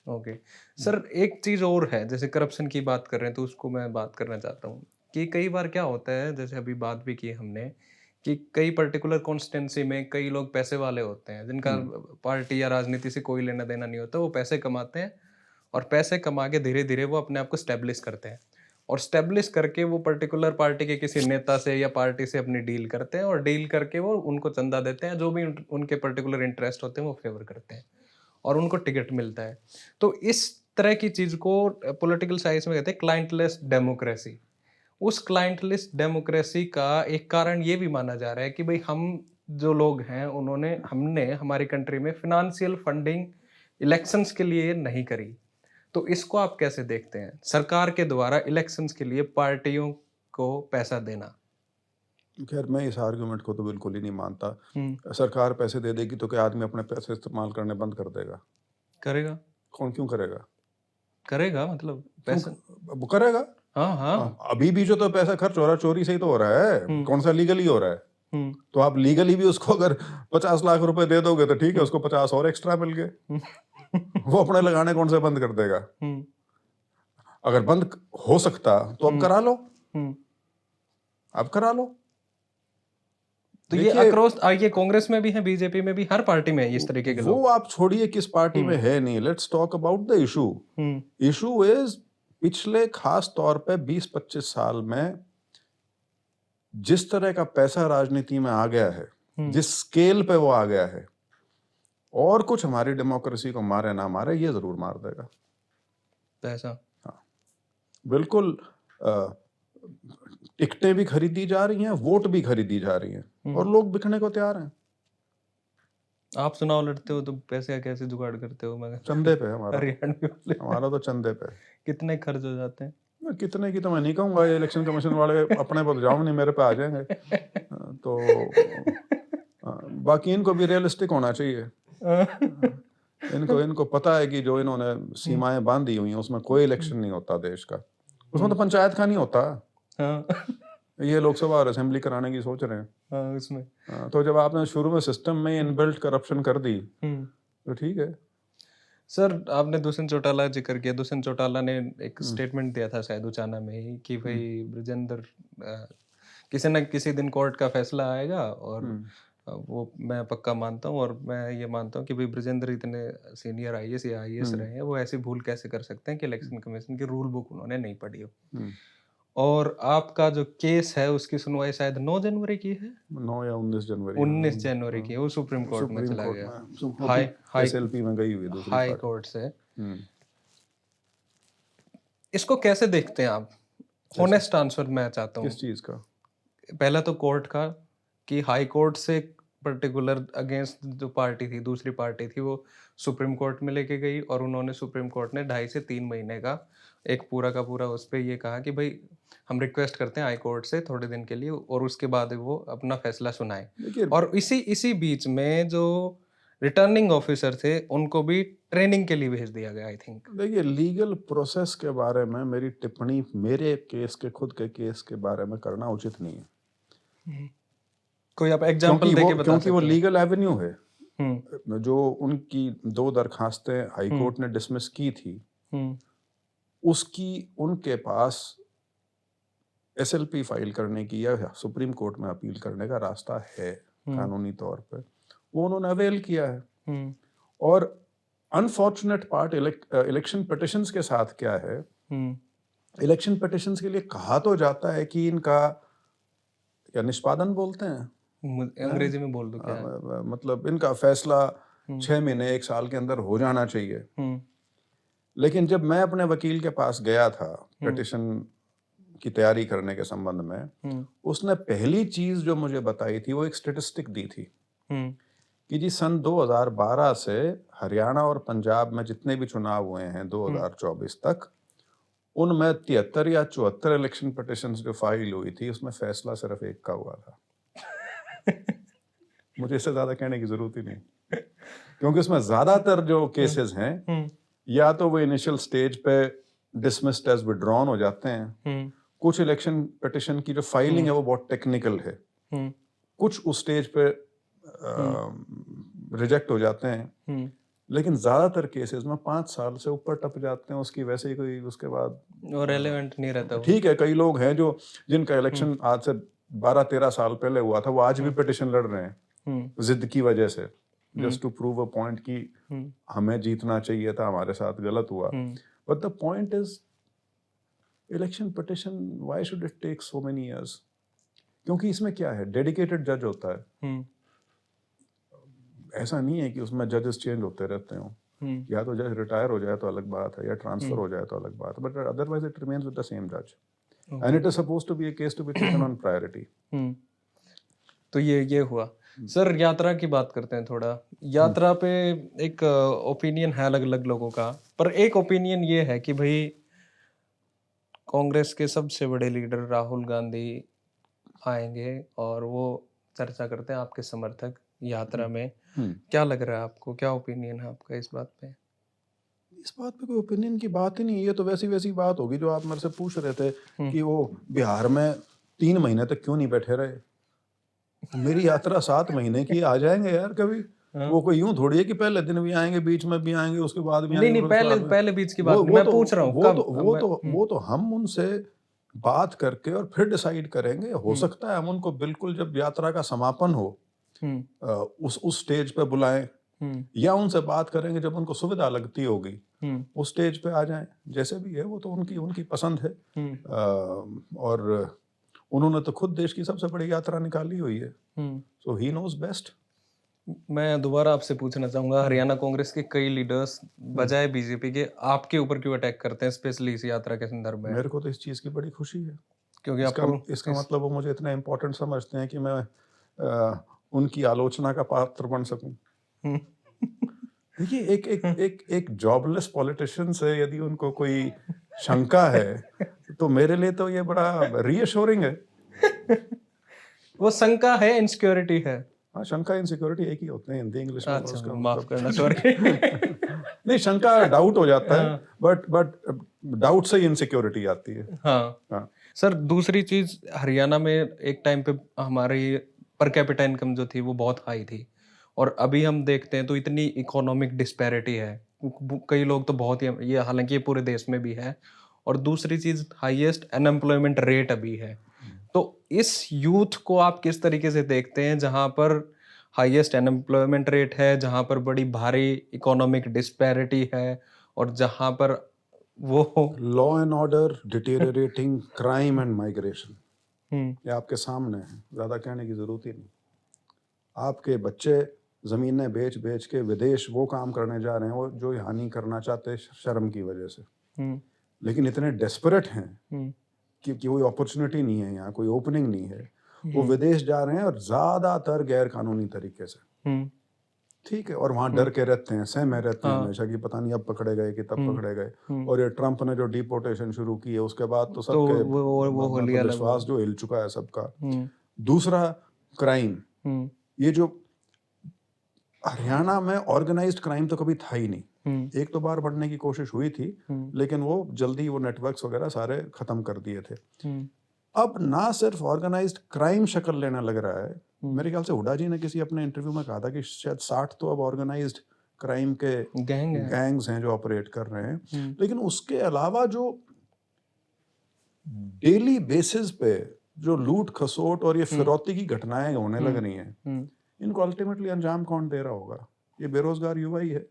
ओके सर, एक चीज और है, जैसे करप्शन की बात कर रहे हैं तो उसको मैं बात करना चाहता हूँ कि कई बार क्या होता है, जैसे अभी बात भी की हमने, कि कई पर्टिकुलर कॉन्स्टिट्यूंसी में कई लोग पैसे वाले होते हैं जिनका पार्टी या राजनीति से कोई लेना देना नहीं होता, वो पैसे कमाते हैं और पैसे कमा के धीरे धीरे वो अपने आप को स्टेब्लिश करते हैं, और स्टेब्लिश करके वो पर्टिकुलर पार्टी के किसी नेता से या पार्टी से अपनी डील करते हैं, और डील करके वो उनको चंदा देते हैं, जो भी उनके पर्टिकुलर इंटरेस्ट होते हैं वो फेवर करते हैं, और उनको टिकट मिलता है। तो इस तरह की चीज को पॉलिटिकल साइंस में कहते हैं क्लाइंटलेस डेमोक्रेसी। उस क्लाइंटलेस डेमोक्रेसी का एक कारण ये भी माना जा रहा है कि भाई हम जो लोग हैं हमने हमारी कंट्री में फिनेंशियल फंडिंग इलेक्शंस के लिए नहीं करी। तो इसको आप कैसे देखते हैं, सरकार के द्वारा इलेक्शंस के लिए पार्टियों को पैसा देना? खैर मैं इस आर्गुमेंट को तो बिल्कुल ही नहीं मानता। सरकार पैसे दे देगी तो क्या आदमी अपने पैसे इस्तेमाल करने बंद कर देगा? करेगा। कौन क्यों करेगा? करेगा मतलब पैसा। वो करेगा। हाँ हाँ। अभी भी जो तो पैसा खर्च हो रहा है चोरी से ही तो हो रहा है, कौन सा लीगली हो रहा है? तो आप लीगली भी उसको अगर 50 लाख रुपए दे दोगे तो ठीक है, उसको 50 और एक्स्ट्रा मिल गए। वो अपने लगाने कौन से बंद कर देगा? अगर बंद हो सकता तो अब करा लो, अब करा लो। तो ये अक्रॉस, ये कांग्रेस में भी है, बीजेपी में भी, हर पार्टी में है इस तरीके के लोग। वो आप छोड़िए किस पार्टी में है, नहीं, let's talk about the issue. Issue is पिछले खास तौर पे 20-25 साल में जिस तरह का पैसा राजनीति में आ गया है, जिस स्केल पे वो आ गया है, और कुछ हमारी डेमोक्रेसी को मारे ना मारे, ये जरूर मार देगा पैसा। हाँ बिल्कुल। टिकटें भी खरीदी जा रही हैं, वोट भी खरीदी जा रही हैं, और लोग बिकने को तैयार हैं। आप चुनाव लड़ते हो तो पैसे का कैसे जुगाड़ करते हो? मैं चंदे पे हमारा, हरियाणा हमारा तो चंदे पे। कितने खर्च हो जाते हैं? कितने की तो मैं नहीं कहूंगा, ये इलेक्शन कमीशन वाले अपने पर जाओ नहीं, मेरे पे आ जाएंगे। तो बाकी इनको भी रियलिस्टिक होना चाहिए। इनको पता है कि जो इन्होंने सीमाएं बांधी हुई हैं उसमें कोई इलेक्शन नहीं होता देश का, उसमें तो पंचायत का नहीं होता। ये लोकसभा और असेंबली कराने की सोच रहे हैं उसमें। तो जब आपने शुरू में सिस्टम में इनबिल्ट करप्शन कर दी तो ठीक है। सर आपने दुष्यंत चौटाला जिक्र किया, दुष्यंत चौटाला ने एक स्टेटमेंट दिया था शायद उचाना में ही कि भाई ब्रजेंद्र किसी न किसी दिन कोर्ट का फैसला आएगा, और वो मैं पक्का मानता हूँ, और मैं ये मानता हूँ कि भाई ब्रजेंद्र इतने सीनियर आईएएस या आईएएस रहे हैं, वो ऐसी भूल कैसे कर सकते हैं कि इलेक्शन कमीशन की रूल बुक उन्होंने नहीं पढ़ी हो। और आपका जो केस है उसकी सुनवाई शायद 9 जनवरी की है, 9 या 19 जनवरी 19 जनवरी की, वो सुप्रीम कोर्ट में चला गया, हाई एसएलपी में गई हुई दूसरी हाई कोर्ट से। इसको कैसे देखते हैं आप? ऑनेस्ट आंसर मैं चाहता हूँ। किस चीज का? पहला तो कोर्ट का, कि हाई कोर्ट से पर्टिकुलर अगेंस्ट जो पार्टी थी, दूसरी पार्टी थी, वो सुप्रीम कोर्ट में लेके गई, और उन्होंने, सुप्रीम कोर्ट ने 2.5 से 3 महीने का एक पूरा का पूरा उस पे ये कहा कि भाई हम रिक्वेस्ट करते हैं हाई कोर्ट से थोड़े दिन के लिए और उसके बाद वो अपना फैसला सुनाए। देखिए और इसी इसी बीच में जो रिटर्निंग ऑफिसर थे उनको भी ट्रेनिंग के लिए भेज दिया गया आई थिंक। देखिए लीगल प्रोसेस के बारे में मेरी टिप्पणी मेरे केस के खुद के केस के बारे में करना उचित नहीं है, कोई आप एग्जांपल देके बता क्योंकि वो सकते हैं? लीगल एवेन्यू है। हम्म जो उनकी 2 दरखास्तें हाई कोर्ट ने डिसमिस की थी, हम्म उसकी उनके पास एसएलपी फाइल करने की या सुप्रीम कोर्ट में अपील करने का रास्ता है कानूनी तौर पे, वो उन्होंने अवेल किया है। हम्म और अनफॉर्चुनेट पार्ट इलेक्शन पिटिशंस के साथ क्या है, हम्म इलेक्शन पिटिशंस के लिए कहा तो जाता है कि इनका क्या निष्पादन बोलते हैं, अंग्रेजी में बोल दो क्या है? मतलब इनका फैसला 6 महीने 1 साल के अंदर हो जाना चाहिए। लेकिन जब मैं अपने वकील के पास गया था पिटिशन की तैयारी करने के संबंध में, उसने पहली चीज जो मुझे बताई थी वो एक स्टेटिस्टिक दी थी कि जी सन 2012 से हरियाणा और पंजाब में जितने भी चुनाव हुए हैं 2024 तक, उनमें 73 या 74 इलेक्शन पिटिशंस जो फाइल हुई थी उसमें फैसला सिर्फ एक का हुआ था। मुझे इससे ज्यादा कहने की जरूरत ही नहीं, क्योंकि उसमें ज्यादातर जो केसेस हैं या तो वो इनिशियल स्टेज पे डिसमिस्ड एज विड्रॉन हो जाते हैं, कुछ इलेक्शन पिटिशन की जो फाइलिंग है वो बहुत टेक्निकल है, कुछ उस स्टेज पे रिजेक्ट हो जाते हैं, लेकिन ज्यादातर केसेस में 5 साल से ऊपर टप जाते हैं उसकी, वैसे ही कोई उसके बाद वो रेलेवेंट नहीं रहता वो। ठीक है। कई लोग हैं जो जिनका इलेक्शन आज से 12-13 साल पहले हुआ था, वो आज भी पिटिशन लड़ रहे हैं जिद की वजह से, just to prove a point कि हमें जीतना चाहिए था, हमारे साथ गलत हुआ। But the point is election petition, why should it take so many years? क्योंकि इसमें क्या है, डेडिकेटेड जज होता है। ऐसा नहीं है कि उसमें जजेस चेंज होते रहते हो, या तो जज रिटायर हो जाए तो अलग बात है, या ट्रांसफर हो जाए तो अलग बात है, but otherwise it remains with the same जज and it is supposed to be a case to be taken on priority. तो ये हुआ। सर यात्रा की बात करते हैं थोड़ा। यात्रा पे एक ओपिनियन है अलग अलग लोगों का, पर एक ओपिनियन ये है कि भाई कांग्रेस के सबसे बड़े लीडर राहुल गांधी आएंगे और वो चर्चा करते हैं आपके समर्थक यात्रा में। क्या लग रहा है आपको, क्या ओपिनियन है आपका इस बात पे? इस बात पे कोई ओपिनियन की बात ही नहीं, ये तो वैसी वैसी बात होगी जो आप मेरे से पूछ रहे थे कि वो बिहार में 3 महीने तक क्यों नहीं बैठे रहे। मेरी यात्रा 7 महीने की, आ जाएंगे यार कभी। वो कोई यूं थोड़ी है कि पहले दिन भी आएंगे, बीच में भी आएंगे, उसके बाद भी आएंगे। नहीं पहले बीच की बात मैं पूछ रहा हूँ कब। वो तो हम उनसे बात करके और फिर डिसाइड करेंगे। हो सकता है हम उनको बिल्कुल जब यात्रा का समापन हो उस स्टेज पे बुलाएं, या उनसे बात करेंगे जब उनको सुविधा लगती होगी उस स्टेज पे आ जाएं। जैसे भी है वो तो उनकी पसंद है। और उन्होंने तो खुद देश की सबसे बड़ी यात्रा निकाली हुई है, सो ही नोज बेस्ट। मैं दोबारा आपसे पूछना चाहूंगा, हरियाणा कांग्रेस के कई लीडर्स बजाय बीजेपी के आपके ऊपर क्यों अटैक करते हैं, स्पेशली इस यात्रा के संदर्भ में? मेरे को तो इस चीज की बड़ी खुशी है, क्योंकि इसका मतलब वो मुझे इतना इम्पोर्टेंट समझते हैं कि मैं उनकी आलोचना का पात्र बन सकूं। देखिए एक जॉबलेस पॉलिटिशियन से यदि उनको कोई शंका है तो मेरे लिए तो ये बड़ा रीअश्योरिंग है। वो शंका है, इनसिक्योरिटी है। हाँ, शंका इनसिक्योरिटी एक ही होते हैं हिंदी इंग्लिश में। अच्छा, उसका माफ करना, सॉरी। नहीं, शंका डाउट हो जाता है, बट डाउट से ही इनसिक्योरिटी आती है। हाँ सर, दूसरी चीज, हरियाणा में एक टाइम पे हमारी पर कैपिटा इनकम जो थी वो बहुत हाई थी, और अभी हम देखते हैं तो इतनी इकोनॉमिक डिस्पैरिटी है। कई लोग तो बहुत ही, ये हालांकि ये पूरे देश में भी है। और दूसरी चीज, हाईएस्ट अनएम्प्लॉयमेंट रेट अभी है। तो इस यूथ को आप किस तरीके से देखते हैं, जहां पर हाईएस्ट अनएम्प्लॉयमेंट रेट है, जहां पर बड़ी भारी इकोनॉमिक डिस्पैरिटी है, और जहां पर वो law and order deteriorating, crime and migration, ये आपके सामने है, ज्यादा कहने की जरूरत ही नहीं। आपके बच्चे जमीनें बेच बेच के विदेश वो काम करने जा रहे हैं वो जो यहाँ नहीं करना चाहते शर्म की वजह से, लेकिन इतने डेस्परेट हैं कि कोई अपॉर्चुनिटी नहीं है यहाँ, कोई ओपनिंग नहीं है, वो विदेश जा रहे हैं, और ज्यादातर गैर कानूनी तरीके से। ठीक है, और वहाँ डर के रहते हैं, सहमे रहते हैं हमेशा कि पता नहीं अब पकड़े गए कि तब पकड़े गए। और ये ट्रम्प ने जो डिपोर्टेशन शुरू की है उसके बाद तो तो सबके वो होली अलग विश्वास जो हिल चुका है सबका। हम्म दूसरा, क्राइम, हम्म ये जो हरियाणा में ऑर्गेनाइज्ड क्राइम तो कभी था ही नहीं। एक तो बार बढ़ने की कोशिश हुई थी, लेकिन वो जल्दी वो नेटवर्क्स वगैरह सारे खत्म कर दिए थे। अब ना सिर्फ ऑर्गेनाइज्ड क्राइम शक्ल लेने लग रहा है, मेरे ख्याल से हुड्डा जी ने किसी अपने इंटरव्यू में कहा था कि शायद 60 तो अब ऑर्गेनाइज्ड क्राइम के गैंग्स हैं जो ऑपरेट कर रहे हैं। लेकिन उसके अलावा जो डेली बेसिस पे जो लूट खसोट और ये फिरौती की घटनाएं होने लग रही हैं, इनको अल्टीमेटली अंजाम कौन दे रहा होगा? ये बेरोजगार युवा ही है।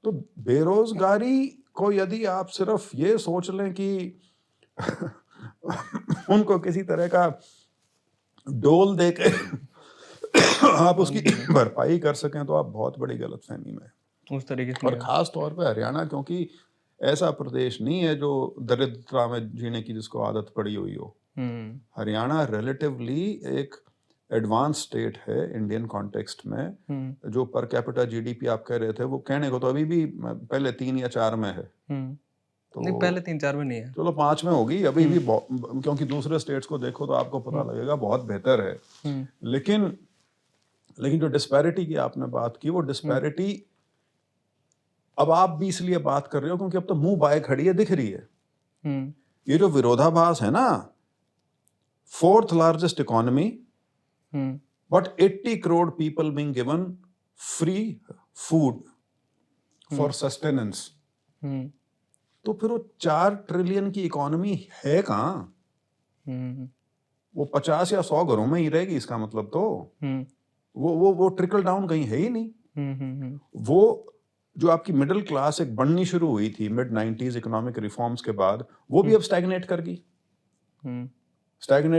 तो बेरोजगारी को यदि आप सिर्फ ये सोच लें कि उनको किसी तरह का डोल देके आप उसकी भरपाई कर सकें तो आप बहुत बड़ी गलतफहमी में उस तरीके से। और खास तौर पे हरियाणा, क्योंकि ऐसा प्रदेश नहीं है जो दरिद्रता में जीने की जिसको आदत पड़ी हुई हो। हरियाणा रिलेटिवली एक एडवांस स्टेट है इंडियन कॉन्टेक्स्ट में। जो पर कैपिटा जीडीपी आप कह रहे थे, वो कहने को तो अभी भी पहले 3 या 4 में है। तो नहीं, पहले 3-4 में नहीं है, चलो 5 में होगी अभी भी, क्योंकि दूसरे स्टेट्स को देखो तो आपको पता लगेगा बहुत बेहतर है। लेकिन जो डिस्पैरिटी की आपने बात की, वो डिस्पैरिटी अब आप भी इसलिए बात कर रहे हो क्योंकि अब तो मुंह बाय खड़ी है, दिख रही है। ये जो विरोधाभास है ना, 4th largest economy, but 80 crore people being given free food for sustenance, तो फिर वो 4 ट्रिलियन की इकोनॉमी है कहाँ? वो 50 या 100 घरों में ही रहेगी, इसका मतलब तो वो ट्रिकल डाउन कहीं है ही नहीं। वो जो आपकी मिडिल क्लास एक बननी शुरू हुई थी मिड 90s इकोनॉमिक रिफॉर्म्स के बाद, वो भी अब स्टैग्नेट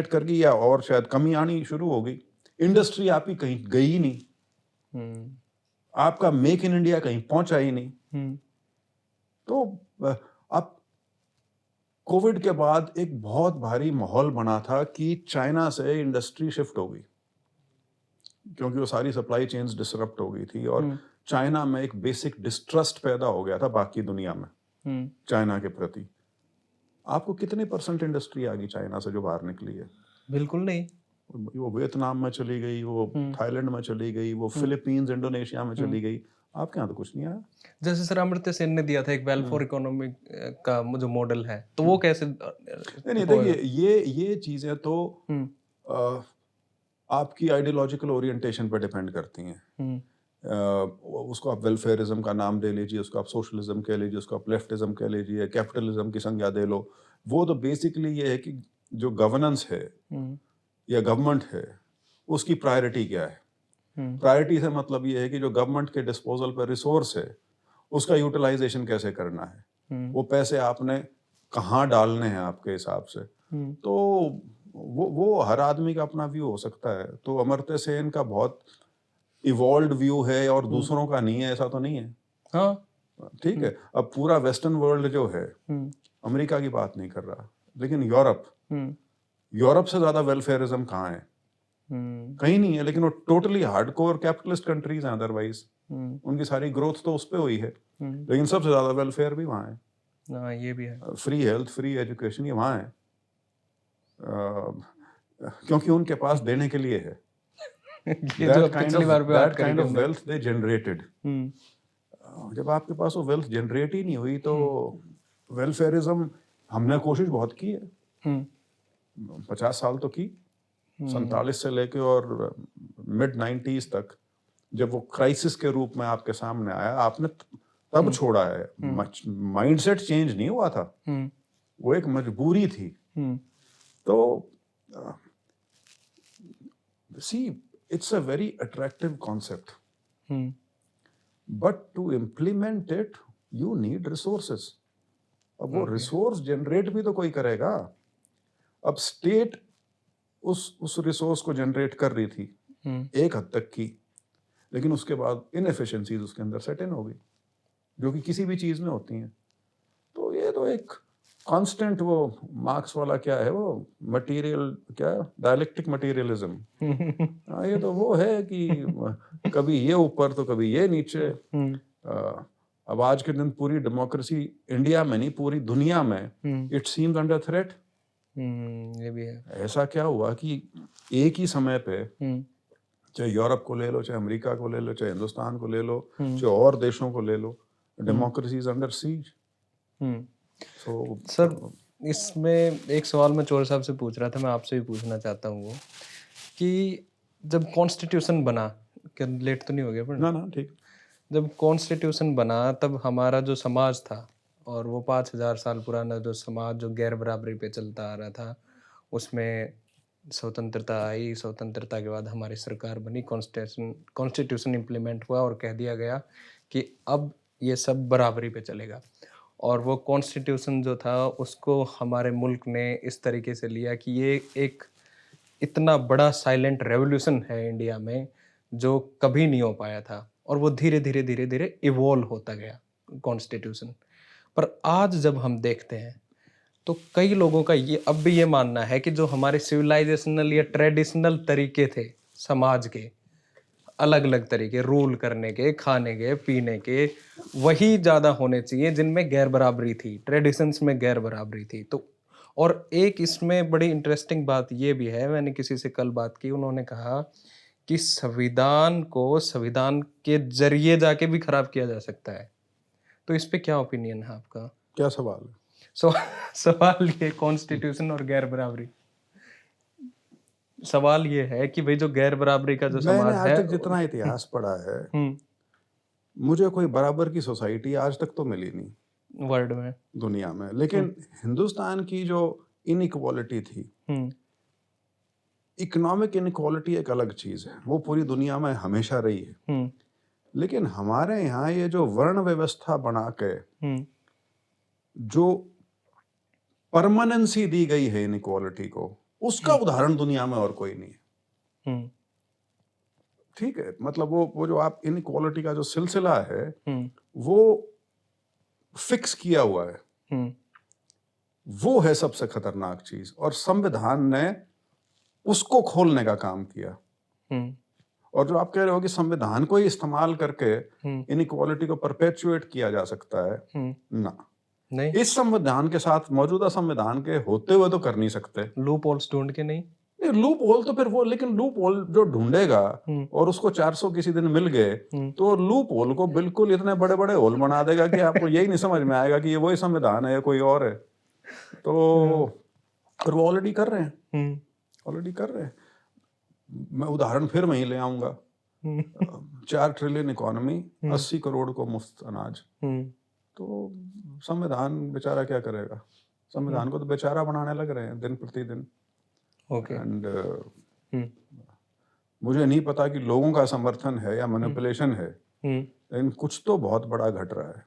कर गई या और शायद कमी आनी शुरू हो गई। इंडस्ट्री आपकी कहीं गई ही नहीं, आपका मेक इन इंडिया कहीं पहुंचा ही नहीं। तो अब कोविड के बाद एक बहुत भारी माहौल बना था कि चाइना से इंडस्ट्री शिफ्ट हो गई, क्योंकि वो सारी सप्लाई चेन्स डिसरप्ट हो गई थी और चाइना में एक बेसिक डिस्ट्रस्ट पैदा हो गया था बाकी दुनिया में चाइना के प्रति। आपको कितने % इंडस्ट्री आ गई चाइना से जो बाहर निकली है? बिल्कुल नहीं। वो वियतनाम में चली गई, वो थाईलैंड में चली गई, वो फिलीपींस इंडोनेशिया में चली गई। आपके यहाँ तो कुछ नहीं आया। जैसे सर अमर्त्य सेन ने दिया था एक वेल फॉर इकोनॉमी का जो मॉडल है, तो वो कैसे? नहीं देखिए, ये चीजें तो आपकी आइडियोलॉजिकल ओरिएंटेशन पर डिपेंड करती हैं। उसको आप वेलफेयरिज्म का नाम दे लीजिए, उसको आप सोशलिज्म कह लीजिए, उसको आप लेफ्टिज्म कह लीजिए, कैपिटलिज्म की संज्ञा दे लो। वो तो बेसिकली ये है कि जो गवर्नेंस है या गवर्नमेंट है, उसकी प्रायोरिटी क्या है। प्रायोरिटी से मतलब ये है कि जो गवर्नमेंट के डिस्पोजल पर रिसोर्स है, उसका यूटिलाइजेशन कैसे करना है, वो पैसे आपने कहाँ डालने हैं आपके हिसाब से। तो वो हर आदमी का अपना व्यू हो सकता है। तो अमर्त्य सेन का बहुत इवॉल्व्ड व्यू है और दूसरों का नहीं है, ऐसा तो नहीं है। हाँ, ठीक है। अब पूरा वेस्टर्न वर्ल्ड जो है, अमेरिका की बात नहीं कर रहा, लेकिन यूरोप से ज्यादा वेलफेयरिज्म कहाँ है? कहीं नहीं है। लेकिन वो टोटली हार्डकोर कैपिटलिस्ट कंट्रीज हैं, अदरवाइज उनकी सारी ग्रोथ तो उस पे हुई है। लेकिन सबसे ज्यादा वेलफेयर भी वहाँ है। ये भी है। फ्री हेल्थ, फ्री एजुकेशन, ये वहाँ है, क्योंकि उनके पास देने के लिए है। that kind of wealth they generated. जब आपके पास वो वेल्थ जनरेट ही नहीं हुई तो वेलफेयरिज्म हमने कोशिश बहुत की है, 50 साल तो की, 47 से लेके और मिड 90s तक, जब वो क्राइसिस के रूप में आपके सामने आया, आपने तब छोड़ा है। माइंडसेट चेंज नहीं हुआ था, वो एक मजबूरी थी। तो see, it's a very attractive concept, but to implement it you need resources. अब वो रिसोर्स जनरेट भी तो कोई करेगा। अब स्टेट उस रिसोर्स को जनरेट कर रही थी एक हद तक की, लेकिन उसके बाद इनएफिशिएंसीज उसके अंदर सेट इन हो गई, जो कि किसी भी चीज में होती हैं। तो ये तो एक कांस्टेंट वो मार्क्स वाला क्या है वो मटेरियल क्या डायलेक्टिक मटेरियलिज्म। ये तो वो है कि कभी ये ऊपर तो कभी ये नीचे। अब आज के दिन पूरी डेमोक्रेसी इंडिया में नहीं पूरी दुनिया में इट सीम्स अंडर थ्रेट। ये भी है। ऐसा क्या हुआ कि एक ही समय पे चाहे यूरोप को ले लो, चाहे अमेरिका को ले लो, चाहे हिंदुस्तान को ले लो, चाहे और देशों को ले लो, democracy is under siege. So sir इसमें एक सवाल मैं चोर साहब से पूछ रहा था, मैं आपसे भी पूछना चाहता हूँ वो कि जब कॉन्स्टिट्यूशन बना, क्या लेट तो नहीं हो गया पर ना ठीक, जब कॉन्स्टिट्यूशन बना तब हमारा जो समाज था और वो 5000 साल पुराना जो समाज जो गैर बराबरी पे चलता आ रहा था, उसमें स्वतंत्रता आई, स्वतंत्रता के बाद हमारी सरकार बनी, कॉन्स्टिट्यूशन इम्प्लीमेंट हुआ और कह दिया गया कि अब ये सब बराबरी पे चलेगा। और वो कॉन्स्टिट्यूशन जो था उसको हमारे मुल्क ने इस तरीके से लिया कि ये एक इतना बड़ा साइलेंट रेवोल्यूशन है इंडिया में जो कभी नहीं हो पाया था, और वो धीरे धीरे धीरे धीरे इवॉल्व होता गया कॉन्स्टिट्यूशन। पर आज जब हम देखते हैं तो कई लोगों का ये अब भी ये मानना है कि जो हमारे सिविलाइजेशनल या ट्रेडिशनल तरीके थे समाज के, अलग अलग तरीके रूल करने के, खाने के, पीने के, वही ज़्यादा होने चाहिए जिनमें गैर बराबरी थी, ट्रेडिशंस में गैर बराबरी थी। तो और एक इसमें बड़ी इंटरेस्टिंग बात ये भी है, मैंने किसी से कल बात की, उन्होंने कहा कि संविधान को संविधान के जरिए जाके भी खराब किया जा सकता है। तो इस पे क्या ओपिनियन है आपका? क्या सवाल है? सवाल ये कॉन्स्टिट्यूशन और गैर बराबरी, सवाल ये है कि भाई जो गैर बराबरी का जो मैंने समाज आज है तक जितना इतिहास पढ़ा है मुझे कोई बराबर की सोसाइटी आज तक तो मिली नहीं वर्ल्ड में, दुनिया में। लेकिन हिंदुस्तान की जो इनइक्वालिटी थी, इकोनॉमिक इनइक्वालिटी एक अलग चीज है, वो पूरी दुनिया में हमेशा रही है। लेकिन हमारे यहाँ ये जो वर्ण व्यवस्था बना के जो परमानेंसी दी गई है इनइक्वालिटी को, उसका उदाहरण दुनिया में और कोई नहीं है। ठीक है, मतलब वो जो आप इनइक्वालिटी का जो सिलसिला है वो फिक्स किया हुआ है, वो है सबसे खतरनाक चीज। और संविधान ने उसको खोलने का काम किया। और जो आप कह रहे हो कि संविधान को ही इस्तेमाल करके इनइक्वालिटी को परपेचुएट किया जा सकता है, ना, नहीं, इस संविधान के साथ, मौजूदा संविधान के होते हुए तो कर नहीं सकते। लूप होल्स ढूंढ के नहीं, लूप होल तो फिर वो, लेकिन लूप होल जो ढूंढेगा और उसको 400 किसी दिन मिल गए तो लूप होल को बिल्कुल इतने बड़े बड़े होल बना देगा कि आपको यही नहीं समझ में आएगा कि ये वही संविधान है या कोई और है। तो और वो ऑलरेडी कर रहे हैं, ऑलरेडी कर रहे हैं। मैं उदाहरण फिर वहीं ले आऊंगा, 4 ट्रिलियन इकोनॉमी, 80 करोड़ को मुफ्त अनाज। तो संविधान बेचारा क्या करेगा? संविधान को तो बेचारा बनाने लग रहे हैं दिन प्रतिदिन। एंड मुझे नहीं पता कि लोगों का समर्थन है या मैनिपुलेशन है, लेकिन कुछ तो बहुत बड़ा घट रहा है।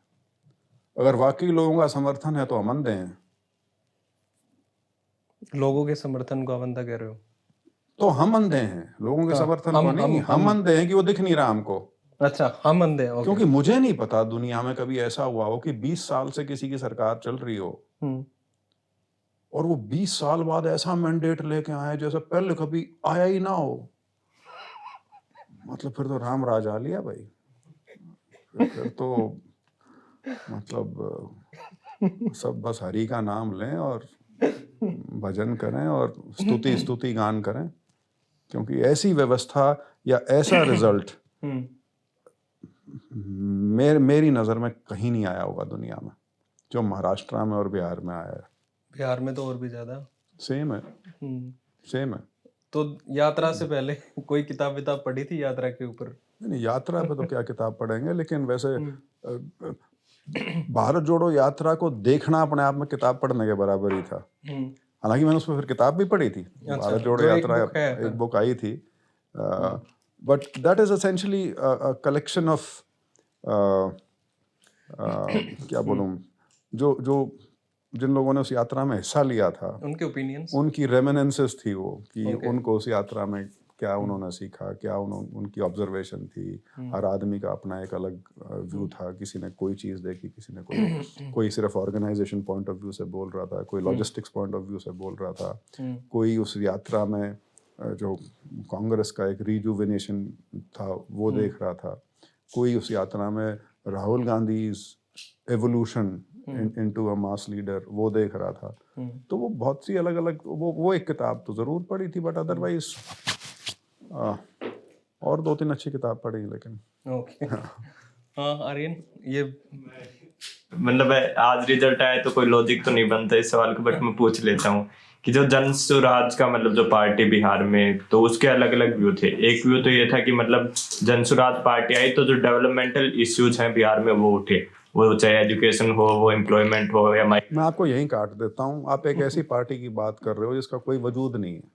अगर वाकई लोगों का समर्थन है तो हम अंधे हैं। लोगों के समर्थन को अंधा कह रहे हो? तो हम अंधे हैं, लोगों के समर्थन को नहीं। हम अंधे हैं कि वो दिख नहीं रहा हमको। अच्छा, हम अंधे हैं। क्योंकि मुझे नहीं पता दुनिया में कभी ऐसा हुआ हो कि 20 साल से किसी की सरकार चल रही हो और वो 20 साल बाद ऐसा मैंडेट लेके आए जैसे पहले कभी आया ही ना हो। मतलब फिर तो राम राज आ लिया भाई। फिर तो मतलब सब बस हरि का नाम लें और भजन करें और स्तुति गान करें, क्योंकि ऐसी व्यवस्था या ऐसा रिजल्ट मेरी नजर में कहीं नहीं आया होगा दुनिया में जो महाराष्ट्र में और बिहार में आया है। बिहार में तो और भी ज्यादा सेम है। तो यात्रा से पहले कोई किताब पढ़ी थी यात्रा के ऊपर? नहीं, यात्रा पे तो क्या किताब पढ़ेंगे, लेकिन वैसे भारत जोड़ो यात्रा को देखना अपने आप में किताब पढ़ने के बराबर ही था। हालांकि मैंने उसमें फिर किताब भी पढ़ी थी। भारत जोड़ो यात्रा एक बुक आई थी, but that is essentially collection of क्या बोलूं, जो जिन लोगों ने उस यात्रा में हिस्सा लिया था, उनके ओपिनियंस, उनकी रेमिनेंसेस थी वो, कि उनको उस यात्रा में क्या उन्होंने सीखा, क्या उनकी ऑब्जर्वेशन थी। हर आदमी का अपना एक अलग व्यू था। किसी ने कोई चीज़ देखी, किसी ने कोई सिर्फ ऑर्गेनाइजेशन पॉइंट ऑफ व्यू से बोल रहा था, कोई लॉजिस्टिक्स पॉइंट ऑफ व्यू से बोल रहा था, कोई उस यात्रा में जो कांग्रेस का एक रिजुविनेशन था वो देख रहा था, कोई उस यात्रा में Rahul Gandhi evolution into a mass leader वो देख रहा था। तो वो बहुत सी अलग अलग वो एक किताब तो ज़रूर पढ़ी थी, बट अदरवाइज और 2-3 अच्छी किताब पढ़ी लेकिन। ओके। हाँ आर्यन, ये मतलब आज रिजल्ट आया तो कोई लॉजिक तो नहीं बनता इस सवाल का, बट मैं पूछ लेता हूँ कि जो जन स्वराज का मतलब जो पार्टी बिहार में, तो उसके अलग अलग व्यू थे। एक व्यू तो ये था कि मतलब जन स्वराज पार्टी आई तो जो डेवलपमेंटल इश्यूज हैं बिहार में वो उठे, वो चाहे एजुकेशन हो, वो एम्प्लॉयमेंट हो या मैं आपको यहीं काट देता हूँ। आप एक ऐसी पार्टी की बात कर रहे हो जिसका कोई वजूद नहीं है।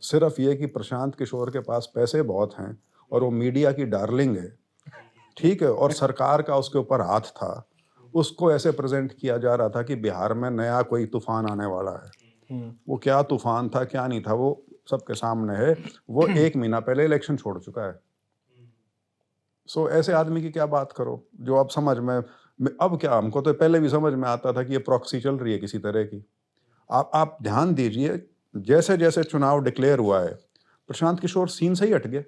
सिर्फ ये कि प्रशांत किशोर के पास पैसे बहुत हैं और वो मीडिया की डार्लिंग है, ठीक है, और सरकार का उसके ऊपर हाथ था। उसको ऐसे प्रेजेंट किया जा रहा था कि बिहार में नया कोई तूफान आने वाला है। वो क्या तूफान था क्या नहीं था वो सबके सामने है। वो 1 महीना पहले इलेक्शन छोड़ चुका है। सो ऐसे आदमी की क्या बात करो जो अब समझ में अब क्या, हमको तो पहले भी समझ में आता था कि ये प्रॉक्सी चल रही है किसी तरह की। आप ध्यान दीजिए, जैसे जैसे चुनाव डिक्लेयर हुआ है प्रशांत किशोर सीन से ही हट गए,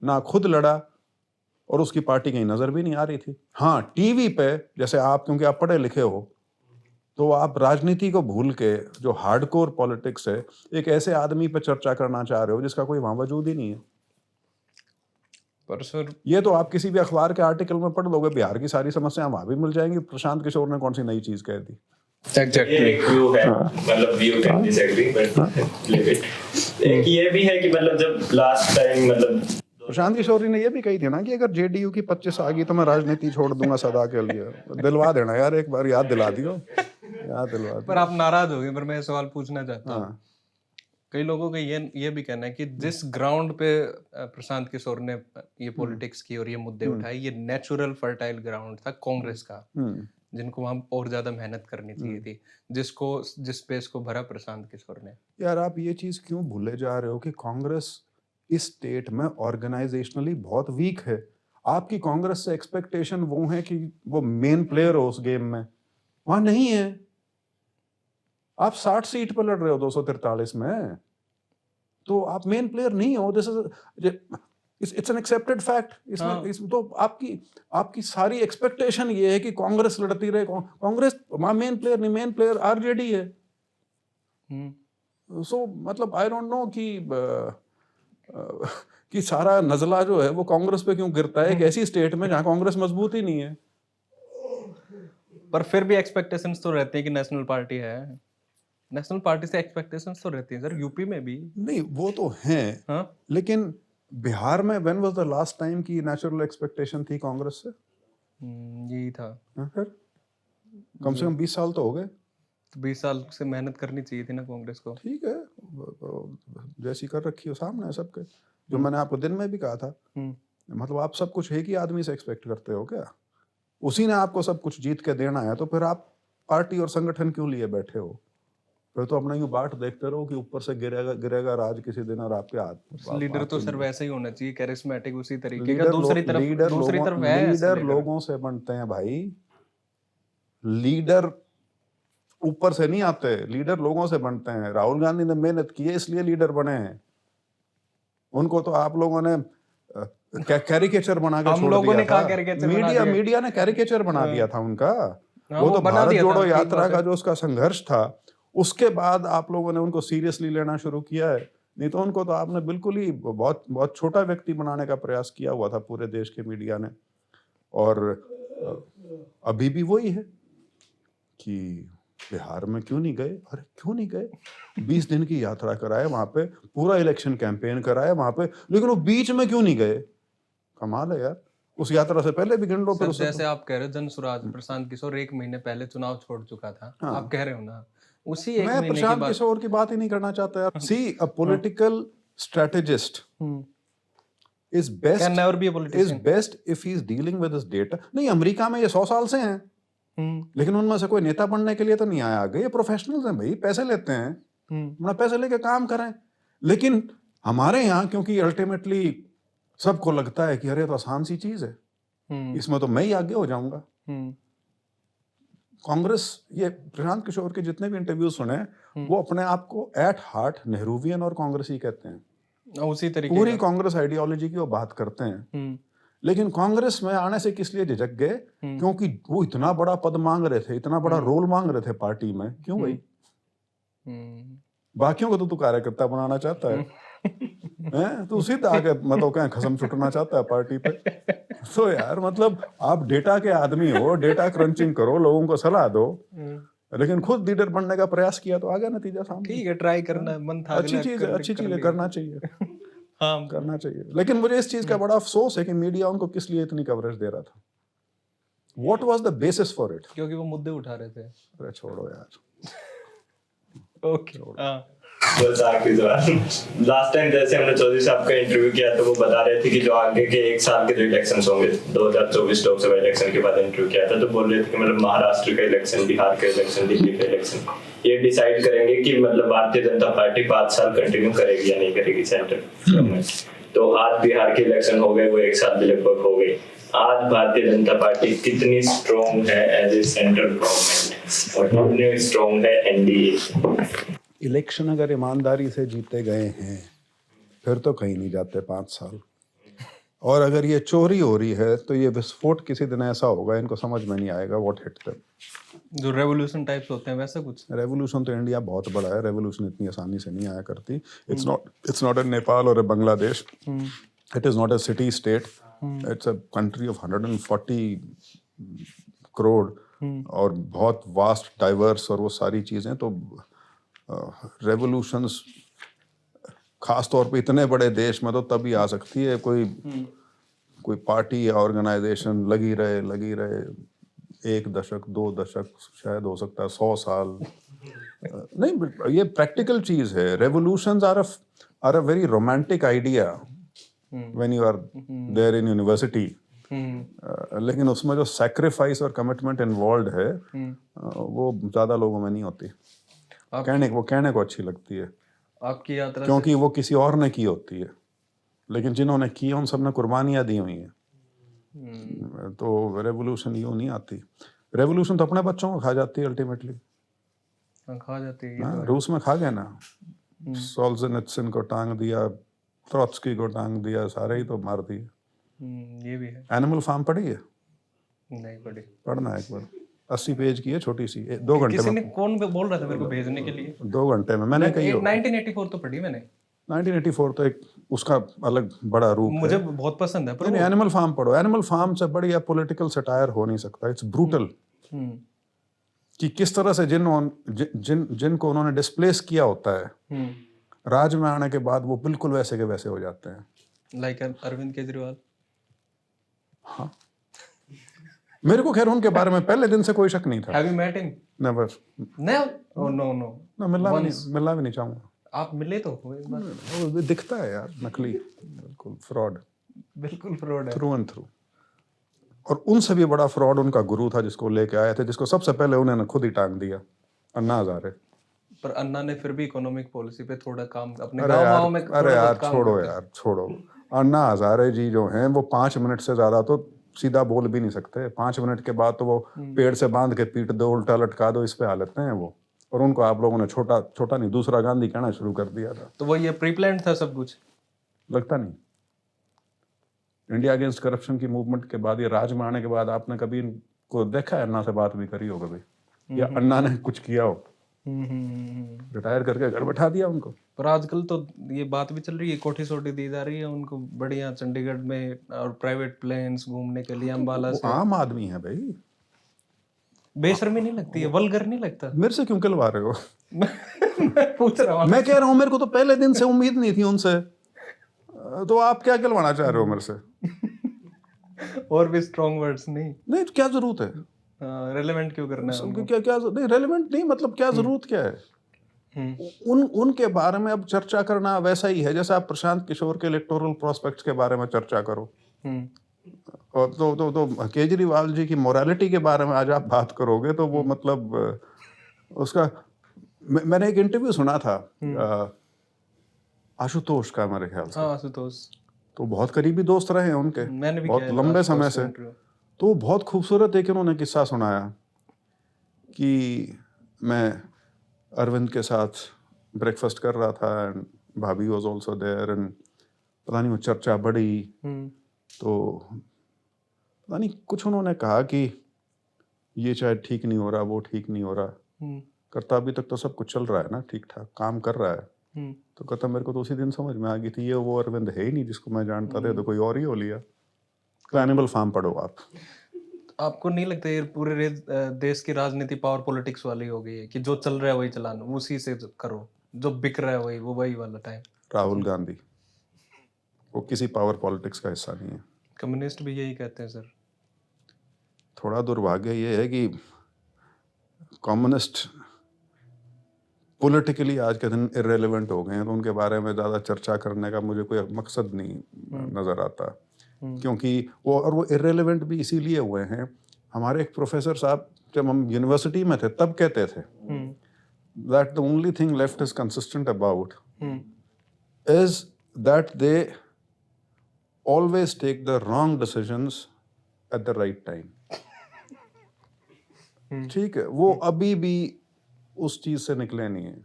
ना खुद लड़ा और उसकी पार्टी कहीं नजर भी नहीं आ रही थी। हाँ, टीवी पे जैसे आप, क्योंकि आप पढ़े लिखे हो, तो आप राजनीति को भूल के जो हार्डकोर पॉलिटिक्स है एक ऐसे आदमी पे चर्चा करना चाह रहे हो जिसका कोई वहां वजूद ही नहीं है। पर सर ये तो आप किसी भी अखबार के आर्टिकल में पढ़ लोगे, बिहार की सारी समस्या वहां भी मिल जाएंगी। प्रशांत किशोर ने कौन सी नई चीज कह दी? एग्जैक्टली एक व्यू है, मतलब view can disagree but live it. एक ये भी है कि मतलब जब लास्ट टाइम मतलब प्रशांत किशोर ने ये भी कही थी ना कि अगर जेडीयू की 25 आ गई तो मैं राजनीति छोड़ दूंगा सदा के लिए। दिलवा देना यार, एक बार याद दिला दियो, याद दिलवा पर आप नाराज हो गए, पर मैं सवाल पूछना चाहता हूँ। हाँ। कई लोगों का ये भी कहना है कि जिस ग्राउंड पे प्रशांत किशोर ने ये पॉलिटिक्स की और ये मुद्दे उठाए, ये नेचुरल फर्टाइल ग्राउंड था कांग्रेस का, जिनको वहां और ज्यादा मेहनत करनी चाहिए थी, जिस स्पेस को भरा प्रशांत किशोर ने। यार आप ये चीज क्यों भूले जा रहे हो कि कांग्रेस इस स्टेट में ऑर्गेनाइजेशनली बहुत वीक है। आपकी कांग्रेस से एक्सपेक्टेशन वो है कि वो मेन प्लेयर हो उस गेम में, वहां नहीं है। आप 60 सीट पर लड़ रहे हो 243 में, तो आप मेन प्लेयर नहीं हो। This is it's an accepted fact. इसमें तो आपकी सारी एक्सपेक्टेशन ये है कि कांग्रेस लड़ती रहे। कांग्रेस वहां मेन प्लेयर नहीं, मेन प्लेयर आरजेडी है। सो मतलब आई डोंट नो कि सारा नजला जो है वो कांग्रेस पे क्यों गिरता है एक ऐसी स्टेट में जहां कांग्रेस मजबूत ही नहीं है। पर फिर भी एक्सपेक्टेशंस तो रहते हैं कि नेशनल पार्टी है, नेशनल पार्टी से एक्सपेक्टेशंस तो रहती हैं सर, यूपी में भी। नहीं वो तो हैं, हाँ लेकिन बिहार में when was the last time की नेचुरल एक्सपेक्टेशन थी कांग्रेस से? यही था। फिर कम से कम 20 साल तो हो गए। 20 साल से मेहनत करनी चाहिए थी ना कांग्रेस को। ठीक है, जैसी कर रखी हो सामने है सबके। जो मैंने आपको दिन में भी कहा था, मतलब आप सब कुछ एक ही आदमी से एक्सपेक्ट करते हो क्या? उसी ने आपको सब कुछ जीत के देना है, तो फिर आप पार्टी और संगठन क्यों लिए बैठे हो? फिर तो अपना यूं बाट देखते रहो कि ऊपर से गिरेगा राज किसी दिन और आपके हाथ। लीडर तो सर वैसे ही होना चाहिए, कैरिस्मेटिक उसी तरीके का। लीडर दूसरी तरफ है लीडर लोगों से बनते हैं भाई। लीडर ऊपर से नहीं आते, लीडर लोगों से बनते हैं। राहुल गांधी ने मेहनत की है इसलिए लीडर बने हैं। उनको तो आप लोगों ने कैरिकेचर बना के छोड़ दिया था। मीडिया ने कैरिकेचर बना दिया था उनका। वो तो भारत जोड़ो यात्रा का जो उसका संघर्ष था, उसके बाद आप लोगों ने उनको सीरियसली लेना शुरू किया है। नहीं तो उनको तो आपने बिल्कुल ही बहुत बहुत छोटा व्यक्ति बनाने का प्रयास किया हुआ था पूरे देश के मीडिया ने। और अभी भी वही है कि बिहार में क्यों नहीं गए? अरे क्यों नहीं गए? 20 दिन की यात्रा कराए वहां पे, पूरा इलेक्शन कैंपेन कराए वहां पे, लेकिन वो बीच में क्यों नहीं गए? कमाल है यार। उस यात्रा से पहले भी गिन लो। फिर जैसे आप कह रहे हो जन स्वराज प्रशांत किशोर 1 महीने पहले चुनाव छोड़ चुका था। आप कह रहे हो ना, उसी 1 महीने मैं प्रशांत किशोर की बात ही नहीं करना चाहता यार। See a political strategist is best can never be a politician. is best if he is dealing with his data. नहीं, अमेरिका में ये 100 साल से हैं, लेकिन उनमें से कोई नेता बनने के लिए तो नहीं आया आगे। ये प्रोफेशनल्स हैं भाई, पैसे लेते हैं, अपना पैसे लेके काम करें। लेकिन हमारे यहाँ क्योंकि अल्टीमेटली सबको लगता है कि अरे तो आसान सी चीज है, इसमें तो मैं ही आगे हो जाऊंगा। कांग्रेस, ये प्रशांत किशोर के जितने भी इंटरव्यू सुने, वो अपने आप को एट हार्ट नेहरूवियन और कांग्रेसी कहते हैं। उसी तरीके पूरी कांग्रेस आइडियोलॉजी की वो बात करते हैं। लेकिन कांग्रेस में आने से किस लिए झिझक गए? क्योंकि वो इतना बड़ा पद मांग रहे थे, इतना बड़ा रोल मांग रहे थे पार्टी में। क्यों भाई? बाकियों को तो तू कार्यकर्ता बनाना चाहता है, हैं? तू सीधा आके मतलब क्या खसम छुटना चाहता है पार्टी पे। तो यार मतलब आप डेटा के आदमी हो, डेटा क्रंचिंग करो, लोगों को सलाह दो, लेकिन खुद लीडर बनने का प्रयास किया तो आ गया नतीजा सामने। ठीक है, ट्राई करना मन था, अच्छी चीज है, करना चाहिए। हाँ, करना चाहिए। लेकिन मुझे इस चीज का बड़ा अफसोस है कि मीडिया उनको किस लिए इतनी कवरेज दे रहा था। What was the basis for it? क्योंकि वो मुद्दे उठा रहे थे। अरे छोड़ो यार। ओके, बस आखिरी सवाल, लास्ट टाइम जैसे हमने चौधरी साहब का इंटरव्यू किया तो वो बता रहे थे कि जो आगे के 1 साल के जो इलेक्शंस होंगे, 2024 लोकसभा इलेक्शन के बाद इंटरव्यू किया था, तो बोल रहे थे कि मतलब महाराष्ट्र का इलेक्शन, बिहार का इलेक्शन, दिल्ली का इलेक्शन, ये डिसाइड करेंगे कि मतलब भारतीय जनता पार्टी 5 साल कंटिन्यू करेगी या नहीं करेगी सेंटर गवर्नमेंट। तो आज बिहार के इलेक्शन हो गए, वो 1 साल भी लगभग हो गए। आज भारतीय जनता पार्टी कितनी स्ट्रॉन्ग है एज ए सेंट्रल गवर्नमेंट और कितनी स्ट्रॉन्ग है एनडीए? इलेक्शन अगर ईमानदारी से जीते गए हैं फिर तो कहीं नहीं जाते 5 साल। और अगर ये चोरी हो रही है तो ये विस्फोट किसी दिन ऐसा होगा, इनको समझ में नहीं आएगा व्हाट हिट देम। जो रेवोल्यूशन टाइप्स होते हैं वैसा कुछ। रेवोल्यूशन तो इंडिया बहुत बड़ा है, रेवोल्यूशन इतनी आसानी से नहीं आया करती। इट्स नॉट ए नेपाल और a Bangladesh, it is not a city state, it's a country of 140 crore और बहुत वास्ट, डाइवर्स और वो सारी चीजें। तो रेवोल्यूशंस खास तौर पे इतने बड़े देश में तो तभी आ सकती है, कोई पार्टी या ऑर्गेनाइजेशन लगी रहे 1 दशक 2 दशक, शायद हो सकता है 100 साल। नहीं, ये प्रैक्टिकल चीज है। Revolutions are a very romantic idea when you are there in university, लेकिन उसमें जो सैक्रिफाइस और कमिटमेंट इन्वॉल्व है वो ज्यादा लोगों में नहीं होती। कहने को अच्छी लगती है आपकी यात्रा, क्योंकि वो किसी और ने की होती है, लेकिन जिन्होंने की उन सब ने कुर्बानियां दी हुई हैं। तो रेवोल्यूशन यूं नहीं आती। रेवोल्यूशन तो अपने बच्चों को खा जाती है अल्टीमेटली। खा जाती है। रूस में खा गए ना, सोल्जेनित्सिन को टांग दिया, ट्रोत्स्की को टांग दिया, सारे ही तो मार दिए। ये भी है। एनिमल फार्म पढ़ी है? नहीं पढ़ी। पढ़ना एक बार, 80 पेज की है, छोटी सी, 2 घंटे किसी में। ने कौन बोल रहा था मेरे को भेजने के लिए? 2 घंटे में मैंने कही। 1984 तो पढ़ी मैंने। 1984 तो एक उसका अलग बड़ा रूप मुझे है। बहुत पसंद है। नहीं, एनिमल फार्म पढ़ो। एनिमल फार्म से बढ़िया पॉलिटिकल सटायर हो नहीं सकता। इट्स ब्रूटल कि किस तरह से जिनको उन्होंने डिस्प्लेस किया होता है, राज में आने के बाद वो बिल्कुल वैसे के वैसे हो जाते हैं। लाइक अरविंद केजरीवाल। हाँ, मेरे को खैर उनके बारे में पहले दिन से कोई शक नहीं था। Have you met him? Never. No. मिलना भी नहीं चाहूंगा। आप मिले तो हो एक बार। वो दिखता है यार नकली, बिल्कुल फ्रॉड, बिल्कुल फ्रॉड है थ्रू एंड थ्रू। और उनसे भी बड़ा फ्रॉड उनका गुरु था जिसको लेके आए थे, जिसको सबसे पहले उन्होंने खुद ही टांग दिया, अन्ना हजारे। पर अन्ना ने फिर भी इकोनॉमिक पॉलिसी पे थोड़ा काम अपने अरे गांव में यार छोड़ो। अन्ना हजारे जी जो हैं वो 5 मिनट से ज्यादा तो सीधा बोल भी नहीं सकते। 5 मिनट के बाद तो वो पेड़ से बांध के पीट दो, उल्टा लटका दो, इस पे हालत हैं वो। और उनको आप लोगों ने छोटा नहीं, दूसरा गांधी कहना शुरू कर दिया था। तो वो ये प्री प्लान्ड था सब कुछ? लगता नहीं। इंडिया अगेंस्ट करप्शन की मूवमेंट के बाद, ये राज में आने के बाद आपने कभी इनको देखा है अन्ना से बात भी करी हो कभी, या अन्ना ने कुछ किया हो? रिटायर करके घर बैठा दिया उनको। पर आजकल तो ये बात भी चल रही है, कोठी सोटी दी जा रही है उनको बढ़िया चंडीगढ़ में, और प्राइवेट प्लेन्स घूमने के लिए अंबाला से। आम आदमी है भाई। बेशर्मी नहीं लगती है? वल्गर नहीं लगता? मेरे से क्यों खिलवा रहे हो? मैं पूछ रहा हूँ। मैं कह रहा हूँ मेरे को तो पहले दिन से उम्मीद नहीं थी उनसे, तो आप क्या खिलवाना चाह रहे हो मेरे से? और भी स्ट्रॉन्ग वर्ड्स नहीं, क्या जरूरत है? रेलेवेंट क्यों करना है? क्या नहीं रेलेवेंट नहीं, मतलब क्या जरूरत क्या है? उनके बारे में अब चर्चा करना वैसा ही है जैसे आप प्रशांत किशोर के इलेक्टोरल प्रोस्पेक्ट्स के बारे में चर्चा करो। और तो केजरीवाल जी की मोरालिटी के बारे में आज आप बात करोगे तो वो मतलब उसका मैंने एक इंटरव्यू सुना था। आशुतोष का मेरे ख्याल से, हाँ आशुतोष, तो बहुत करीबी दोस्त रहे हैं उनके मैंने भी बहुत किया है लंबे समय आशुतोष से। इंटरव्यू। तो बहुत खूबसूरत एक इन्होंने किस्सा सुनाया कि मैं अरविंद के साथ ब्रेकफास्ट कर रहा था एंड भाभी वाज आल्सो देयर एंड पता नहीं वो चर्चा बढ़ी, तो पता नहीं कुछ उन्होंने कहा कि ये शायद ठीक नहीं हो रहा, वो ठीक नहीं हो रहा, करता अभी तक तो सब कुछ चल रहा है ना, ठीक ठाक काम कर रहा है। तो कहता मेरे को तो उसी दिन समझ में आ गई थी ये वो अरविंद है ही नहीं जिसको मैं जानता था, तो कोई और ही हो लिया। तो एनिमल फार्म पढ़ो आप। आपको नहीं लगता ये पूरे देश की राजनीति पावर पॉलिटिक्स वाली हो गई है कि जो चल रहा है वही चलाना, उसी से करो, जो बिक रहा है वही वाला टाइम। राहुल गांधी वो किसी पावर पॉलिटिक्स का हिस्सा नहीं है। कम्युनिस्ट भी यही कहते हैं सर। थोड़ा दुर्भाग्य ये है कि कम्युनिस्ट पॉलिटिकली आज के दिन इररेलेवेंट हो गए हैं, तो उनके बारे में ज़्यादा चर्चा करने का मुझे कोई मकसद नहीं नज़र आता, क्योंकि वो इररेलेवेंट भी इसीलिए हुए हैं। हमारे एक प्रोफेसर साहब जब हम यूनिवर्सिटी में थे तब कहते थे that the only thing left is consistent about is that they always take the wrong decisions at the right time. ठीक है, वो अभी भी उस चीज से निकले नहीं है।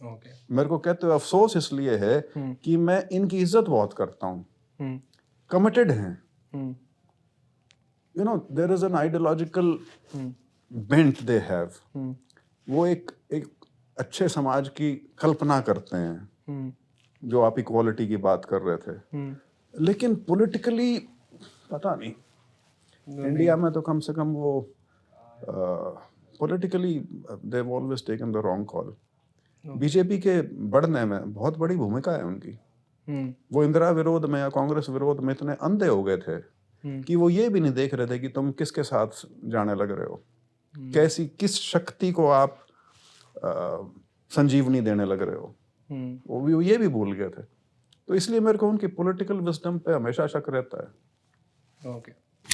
ओके। मेरे को कहते हुए अफसोस इसलिए है कि मैं इनकी इज्जत बहुत करता हूँ, कमिटेड हैं, you know there is an ideological bent they have, वो एक अच्छे समाज की कल्पना करते हैं, जो आप इक्वालिटी की बात कर रहे थे, लेकिन पॉलिटिकली पता नहीं इंडिया में तो कम से कम वो politically they have always taken the wrong call. BJP के बढ़ने में बहुत बड़ी भूमिका है उनकी। वो इंदिरा विरोध में या कांग्रेस विरोध में इतने अंधे हो गए थे कि वो ये भी नहीं देख रहे थे कि तुम किसके साथ जाने लग रहे हो, किस शक्ति को आप संजीवनी देने लग रहे हो, वो ये भी भूल गए थे। तो इसलिए मेरे को उनकी पॉलिटिकल विजडम पे हमेशा शक रहता है। ओके।